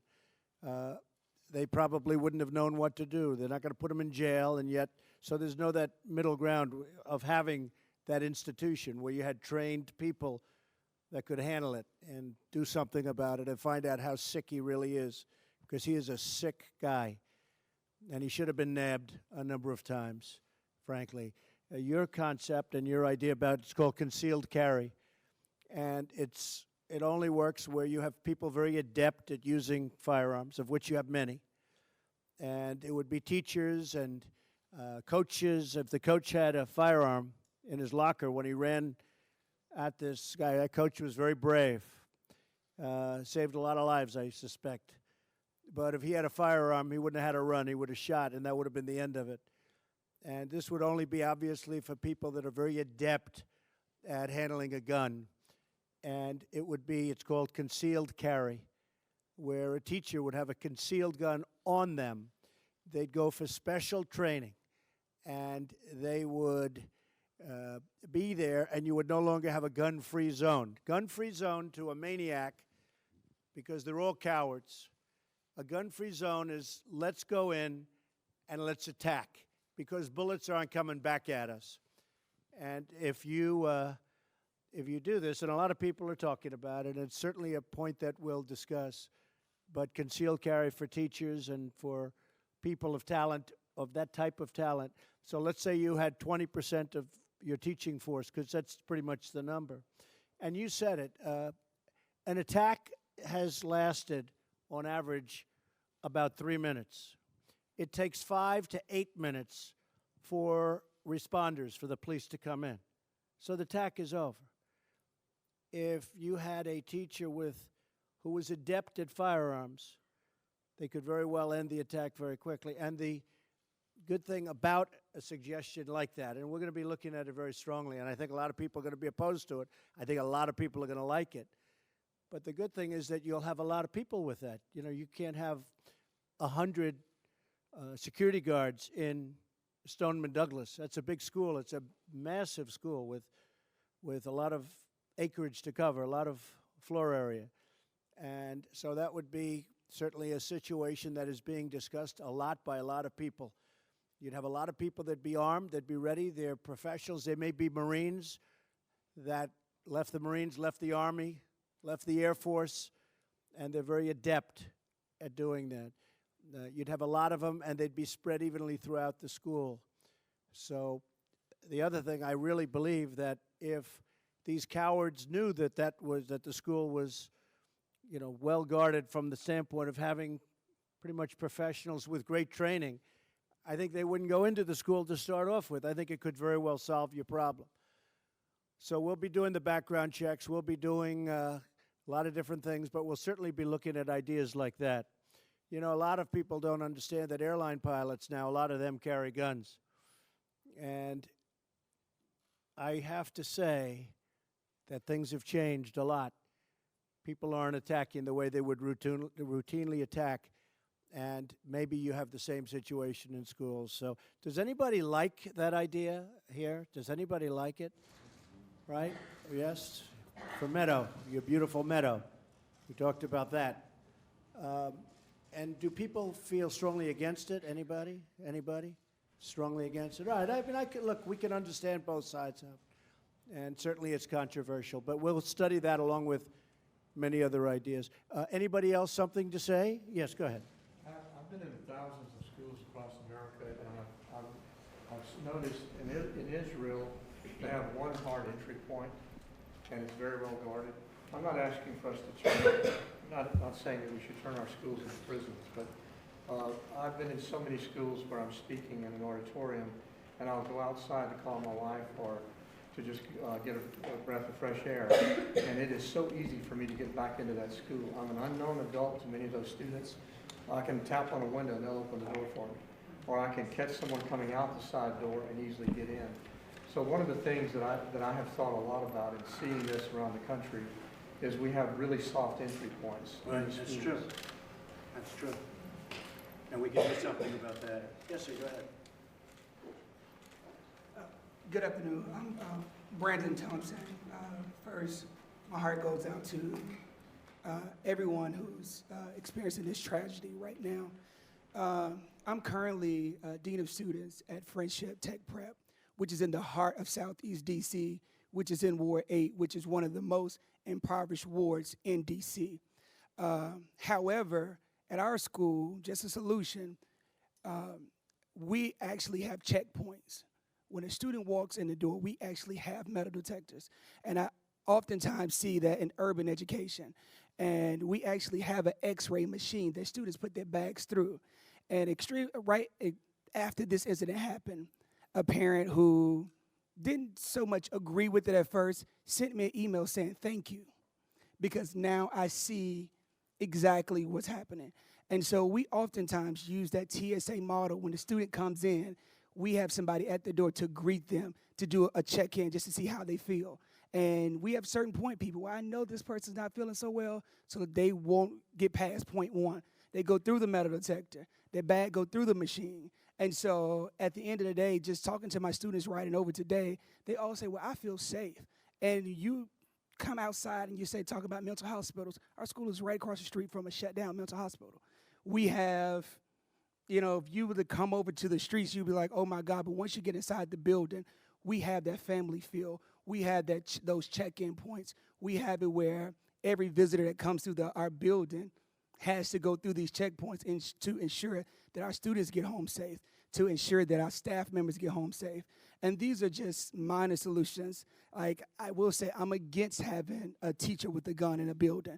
they probably wouldn't have known what to do. They're not going to put him in jail, and yet, so there's no that middle ground of having that institution where you had trained people that could handle it and do something about it and find out how sick he really is, because he is a sick guy, and he should have been nabbed a number of times, frankly. Your concept and your idea about it's called concealed carry, and it only works where you have people very adept at using firearms, of which you have many, and it would be teachers and coaches. If the coach had a firearm in his locker when he ran at this guy, that coach was very brave, saved a lot of lives, I suspect. But if he had a firearm, he wouldn't have had a run. He would have shot, and that would have been the end of it. And this would only be, obviously, for people that are very adept at handling a gun. And it would be, it's called concealed carry, where a teacher would have a concealed gun on them. They'd go for special training, and they would be there, and you would no longer have a gun-free zone. Gun-free zone to a maniac, because they're all cowards. A gun-free zone is let's go in and let's attack, because bullets aren't coming back at us. And if you do this, and a lot of people are talking about it, and it's certainly a point that we'll discuss, but concealed carry for teachers and for people of talent, of that type of talent. So let's say you had 20% of your teaching force, because that's pretty much the number. And you said it, an attack has lasted, on average, about 3 minutes. It takes 5 to 8 minutes for responders, for the police to come in. So the attack is over. If you had a teacher who was adept at firearms, they could very well end the attack very quickly. And the good thing about a suggestion like that, and we're going to be looking at it very strongly, and I think a lot of people are going to be opposed to it. I think a lot of people are going to like it. But the good thing is that you'll have a lot of people with that. You know, you can't have 100 security guards in Stoneman Douglas. That's a big school. It's a massive school with a lot of acreage to cover, a lot of floor area. And so that would be certainly a situation that is being discussed a lot by a lot of people. You'd have a lot of people that'd be armed, that'd be ready. They're professionals. They may be Marines that left the Marines, left the Army, left the Air Force, and they're very adept at doing that. You'd have a lot of them, and they'd be spread evenly throughout the school. So the other thing, I really believe that if these cowards knew that the school was, well guarded from the standpoint of having pretty much professionals with great training, I think they wouldn't go into the school to start off with. I think it could very well solve your problem. So we'll be doing the background checks. We'll be doing a lot of different things, but we'll certainly be looking at ideas like that. A lot of people don't understand that airline pilots now, a lot of them carry guns. And I have to say that things have changed a lot. People aren't attacking the way they would routinely attack, and maybe you have the same situation in schools. So does anybody like that idea here? Does anybody like it? Right? Yes? For Meadow, your beautiful Meadow. We talked about that. And do people feel strongly against it? Anybody? Anybody? Strongly against it? All right. I mean, look, we can understand both sides of it. And certainly it's controversial, but we'll study that along with many other ideas. Anybody else something to say? Yes, go ahead. I've been in thousands of schools across America, and I've noticed in Israel they have one hard entry point, and it's very well guarded. I'm not asking for us to turn, not saying that we should turn our schools into prisons, but I've been in so many schools where I'm speaking in an auditorium, and I'll go outside to call my wife or to just get a breath of fresh air. And it is so easy for me to get back into that school. I'm an unknown adult to many of those students. I can tap on a window and they'll open the door for me. Or I can catch someone coming out the side door and easily get in. So one of the things that I have thought a lot about in seeing this around the country is we have really soft entry points. in Right, the that's schools. true. That's true. And we can do something about that. Yes, sir, go ahead. Good afternoon. I'm Brandon Thompson. First, my heart goes out to everyone who's experiencing this tragedy right now. I'm currently Dean of Students at Friendship Tech Prep, which is in the heart of Southeast DC, which is in Ward 8, which is one of the most impoverished wards in DC. However, at our school, just a solution, we actually have checkpoints. When a student walks in the door, we actually have metal detectors. And I oftentimes see that in urban education. And we actually have an X-ray machine that students put their bags through. And right after this incident happened, a parent who didn't so much agree with it at first sent me an email saying thank you, because now I see exactly what's happening. And so we oftentimes use that TSA model. When the student comes in, we have somebody at the door to greet them, to do a check-in just to see how they feel. And we have certain point people. Well, I know this person's not feeling so well, so they won't get past point 1. They go through the metal detector. Their bag go through the machine. And so at the end of the day, just talking to my students riding over today, they all say, well, I feel safe. And you come outside and you say, talk about mental hospitals. Our school is right across the street from a shut down mental hospital. We have, you know, if you were to come over to the streets, you'd be like, oh my God, but once you get inside the building, we have that family feel. We have that those check-in points. We have it where every visitor that comes through our building has to go through these checkpoints to ensure that our students get home safe, to ensure that our staff members get home safe. And these are just minor solutions. Like, I will say, I'm against having a teacher with a gun in a building.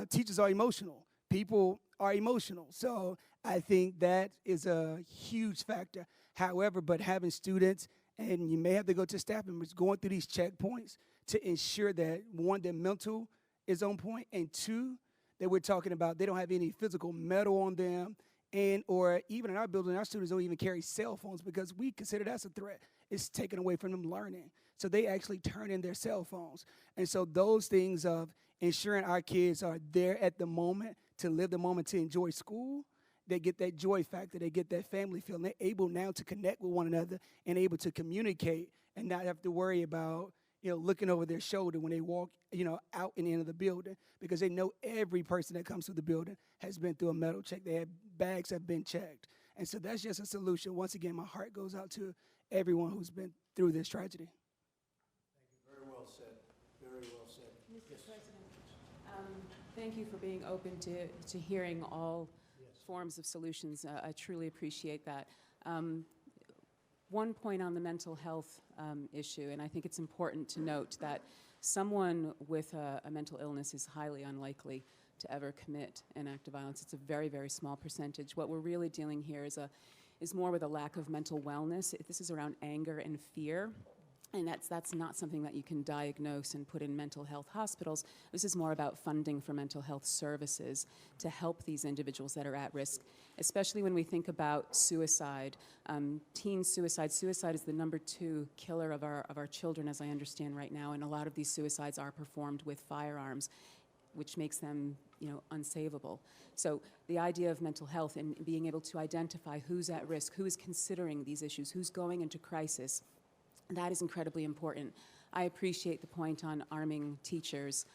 Teachers are emotional. People are emotional. So I think that is a huge factor. However, but having students, and you may have to go to staff members, going through these checkpoints to ensure that, one, their mental is on point, and two, that we're talking about they don't have any physical metal on them, and or even in our building, our students don't even carry cell phones because we consider that's a threat. It's taken away from them learning. So they actually turn in their cell phones. And so those things of ensuring our kids are there at the moment, to live the moment, to enjoy school, they get that joy factor, they get that family feel, and they're able now to connect with one another and able to communicate and not have to worry about, you know, looking over their shoulder when they walk, you know, out and into the building, because they know every person that comes through the building has been through a metal check. Their bags have been checked. And so that's just a solution. Once again, my heart goes out to everyone who's been through this tragedy. Thank you. Very well said. Very well said. Mr. President, thank you for being open to hearing all forms of solutions. I truly appreciate that. One point on the mental health issue, and I think it's important to note that someone with a mental illness is highly unlikely to ever commit an act of violence. It's a very, very small percentage. What we're really dealing here is more with a lack of mental wellness. This is around anger and fear. And that's not something that you can diagnose and put in mental health hospitals. This is more about funding for mental health services to help these individuals that are at risk, especially when we think about suicide. Teen suicide. Suicide is the #2 killer of our children, as I understand right now, and a lot of these suicides are performed with firearms, which makes them, you know, unsavable. So the idea of mental health and being able to identify who's at risk, who is considering these issues, who's going into crisis, that is incredibly important. I appreciate the point on arming teachers.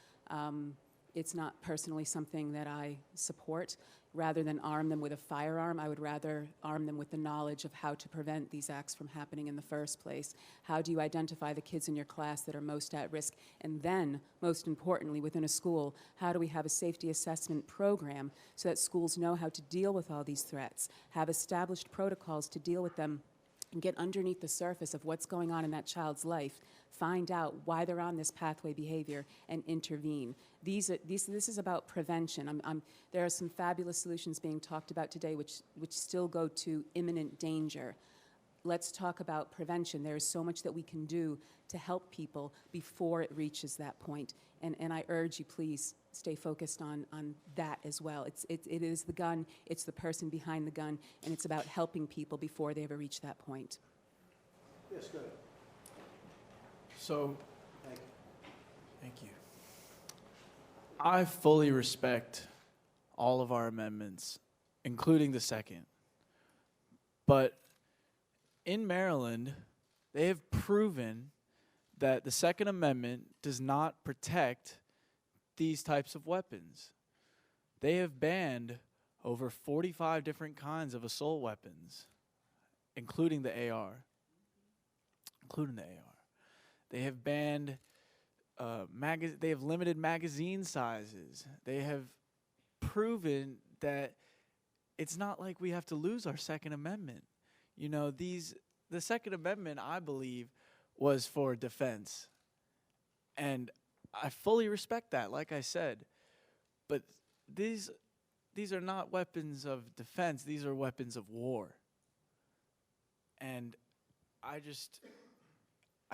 It's not personally something that I support. Rather than arm them with a firearm, I would rather arm them with the knowledge of how to prevent these acts from happening in the first place. How do you identify the kids in your class that are most at risk? And then, most importantly, within a school, how do we have a safety assessment program so that schools know how to deal with all these threats, have established protocols to deal with them, and get underneath the surface of what's going on in that child's life, find out why they're on this pathway behavior, and intervene. This is about prevention. There are some fabulous solutions being talked about today which still go to imminent danger. Let's talk about prevention. There is so much that we can do to help people before it reaches that point. And I urge you, please, stay focused on that as well. It is the gun, it's the person behind the gun, and it's about helping people before they ever reach that point. Yes, go ahead. So, Thank you. thank you. I fully respect all of our amendments, including the second. But in Maryland, they have proven that the Second Amendment does not protect these types of weapons. They have banned over 45 different kinds of assault weapons, including the AR. They have banned they have limited magazine sizes. They have proven that it's not like we have to lose our Second Amendment. You know, the Second Amendment, I believe, was for defense. And I fully respect that, like I said. But these are not weapons of defense. These are weapons of war. And I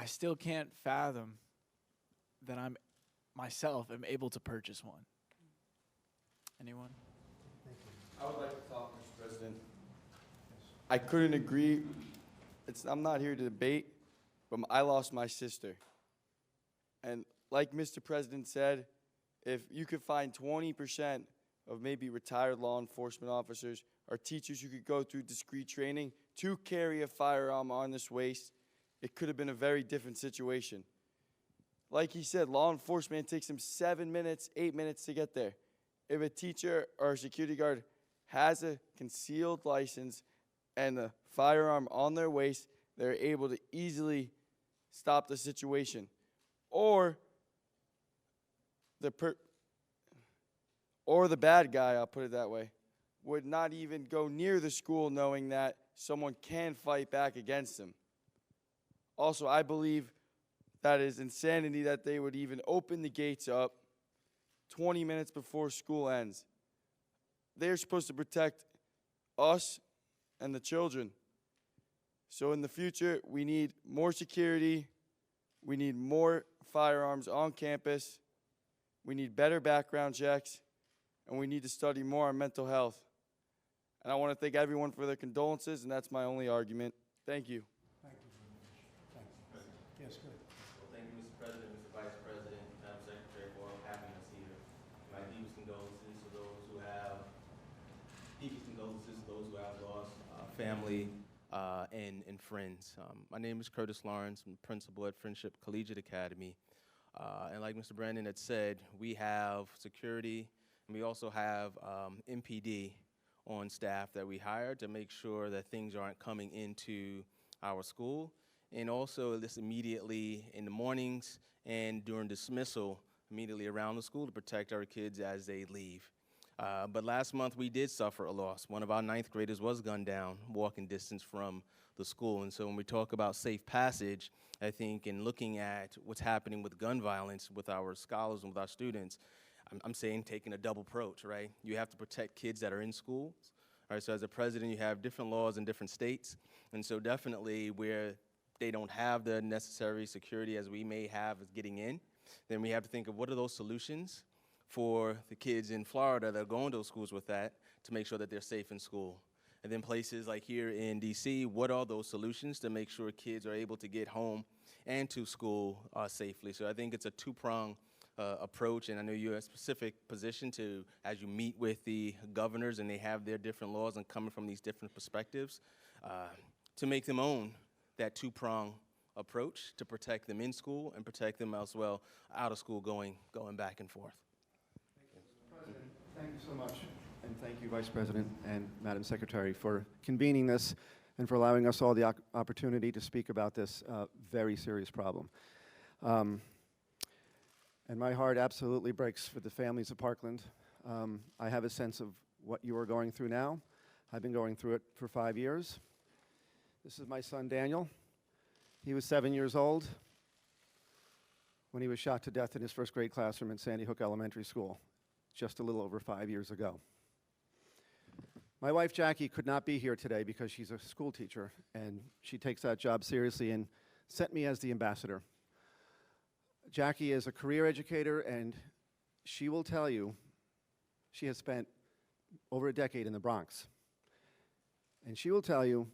still can't fathom that I myself am able to purchase one. Anyone? I would like to talk, Mr. President. I couldn't agree. I'm not here to debate, but I lost my sister. And like Mr. President said, if you could find 20% of maybe retired law enforcement officers or teachers who could go through discrete training to carry a firearm on this waist, it could have been a very different situation. Like he said, law enforcement takes them 7 minutes, 8 minutes to get there. If a teacher or a security guard has a concealed license and a firearm on their waist, they're able to easily stop the situation. Or the bad guy, I'll put it that way, would not even go near the school knowing that someone can fight back against them. Also, I believe that is insanity that they would even open the gates up 20 minutes before school ends. They're supposed to protect us and the children. So in the future, we need more security. We need more firearms on campus. We need better background checks. And we need to study more on mental health. And I want to thank everyone for their condolences, and that's my only argument. Thank you. Thank you very much. Thank you. Yes, good. Well, thank you, Mr. President, Mr. Vice President, Madam Secretary, for having us here. My deepest condolences to those who have lost family and friends. My name is Curtis Lawrence. I'm the principal at Friendship Collegiate Academy. And like Mr. Brandon had said, we have security, and we also have MPD on staff that we hire to make sure that things aren't coming into our school. And also this immediately in the mornings and during dismissal, immediately around the school to protect our kids as they leave. But last month we did suffer a loss. One of our 9th graders was gunned down, walking distance from the school. And so when we talk about safe passage, I think in looking at what's happening with gun violence with our scholars and with our students, I'm saying taking a double approach, right? You have to protect kids that are in schools. All right, so as a president, you have different laws in different states. And so definitely where they don't have the necessary security as we may have as getting in, then we have to think of what are those solutions for the kids in Florida that are going to those schools with that to make sure that they're safe in school. And then places like here in DC, what are those solutions to make sure kids are able to get home and to school safely? So I think it's a two-pronged approach, and I know you're in a specific position to, as you meet with the governors and they have their different laws and coming from these different perspectives, to make them own that two-pronged approach to protect them in school and protect them as well out of school going back and forth. President, thank you so much, and thank you, Vice President and Madam Secretary, for convening this and for allowing us all the opportunity to speak about this very serious problem. And my heart absolutely breaks for the families of Parkland. I have a sense of what you are going through now. I've been going through it for 5 years. This is my son, Daniel. He was 7 years old when he was shot to death in his first grade classroom in Sandy Hook Elementary School, just a little over 5 years ago. My wife, Jackie, could not be here today because she's a school teacher, and she takes that job seriously and sent me as the ambassador. Jackie is a career educator, and she will tell you she has spent over a decade in the Bronx. And she will tell you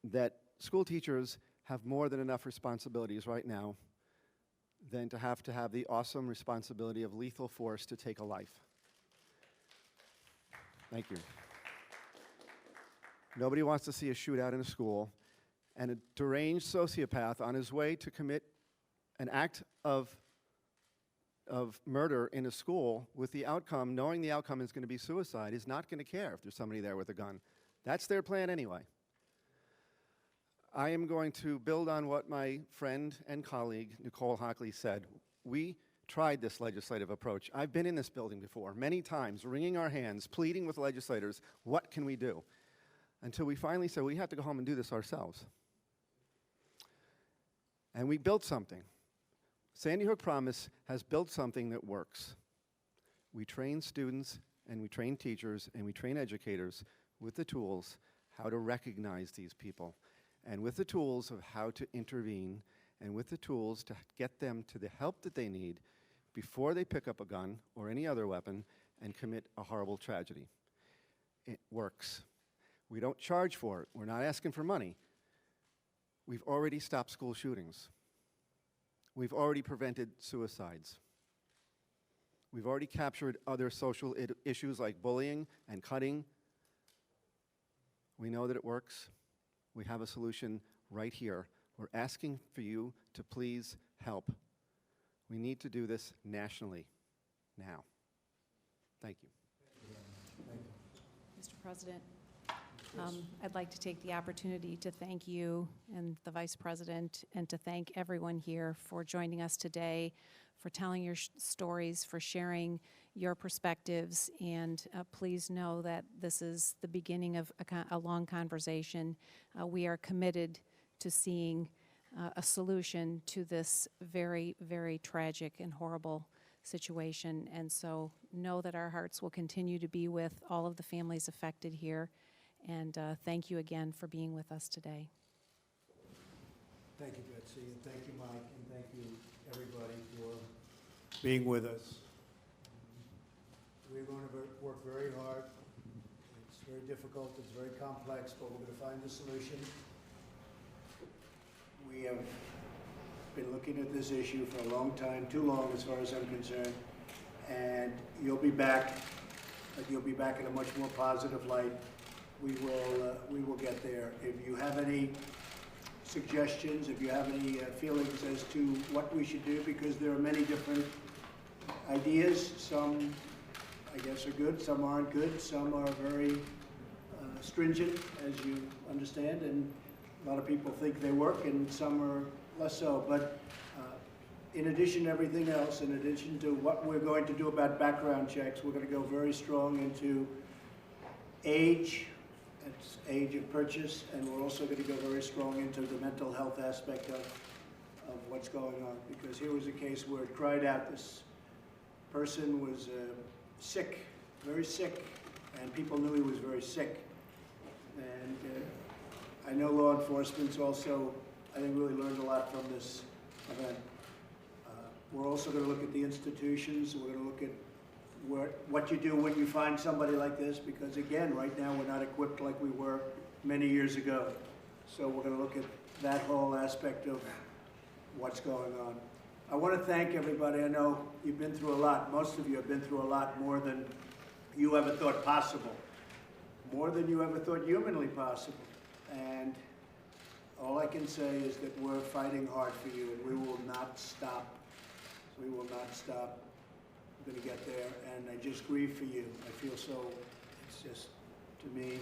that school teachers have more than enough responsibilities right now than to have the awesome responsibility of lethal force to take a life. Thank you. Nobody wants to see a shootout in a school, and a deranged sociopath on his way to commit an act of murder in a school with the outcome, knowing the outcome is going to be suicide, is not going to care if there's somebody there with a gun. That's their plan anyway. I am going to build on what my friend and colleague, Nicole Hockley, said. We tried this legislative approach. I've been in this building before, many times, wringing our hands, pleading with legislators, what can we do? Until we finally said, we have to go home and do this ourselves. And we built something. Sandy Hook Promise has built something that works. We train students, and we train teachers, and we train educators with the tools how to recognize these people, and with the tools of how to intervene, and with the tools to get them to the help that they need before they pick up a gun or any other weapon and commit a horrible tragedy. It works. We don't charge for it. We're not asking for money. We've already stopped school shootings. We've already prevented suicides. We've already captured other social issues like bullying and cutting. We know that it works. We have a solution right here. We're asking for you to please help. We need to do this nationally, now. Thank you. Mr. President, I'd like to take the opportunity to thank you and the Vice President, and to thank everyone here for joining us today, for telling your stories, for sharing your perspectives, and please know that this is the beginning of a long conversation. We are committed to seeing a solution to this very, very tragic and horrible situation, and so know that our hearts will continue to be with all of the families affected here. And thank you again for being with us today. Thank you, Betsy, and thank you, Mike, and thank you, everybody, for being with us. We're going to work very hard. It's very difficult, it's very complex, but we're going to find a solution. We have been looking at this issue for a long time, too long as far as I'm concerned, and you'll be back, but you'll be back in a much more positive light. We will get there. If you have any suggestions, if you have any feelings as to what we should do, because there are many different ideas. Some, I guess, are good, some aren't good, some are very stringent, as you understand, and a lot of people think they work, and some are less so. But in addition to everything else, in addition to what we're going to do about background checks, we're going to go very strong into age. It's age of purchase, and we're also going to go very strong into the mental health aspect of what's going on, because here was a case where it cried out. This person was sick, very sick, and people knew he was very sick. And I know law enforcement's also, I think, really learned a lot from this event. We're also going to look at the institutions. We're going to look at what you do when you find somebody like this, because again, right now we're not equipped like we were many years ago. So we're going to look at that whole aspect of what's going on. I want to thank everybody. I know you've been through a lot. Most of you have been through a lot more than you ever thought possible, more than you ever thought humanly possible. And all I can say is that we're fighting hard for you, and we will not stop. We will not stop. We're going to get there, and I just grieve for you. I feel so, it's just, to me,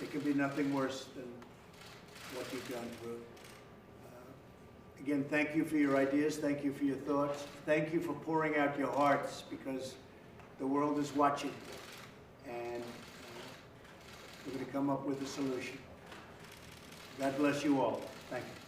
it could be nothing worse than what you've gone through. Again, thank you for your ideas. Thank you for your thoughts. Thank you for pouring out your hearts, because the world is watching, and we're going to come up with a solution. God bless you all. Thank you.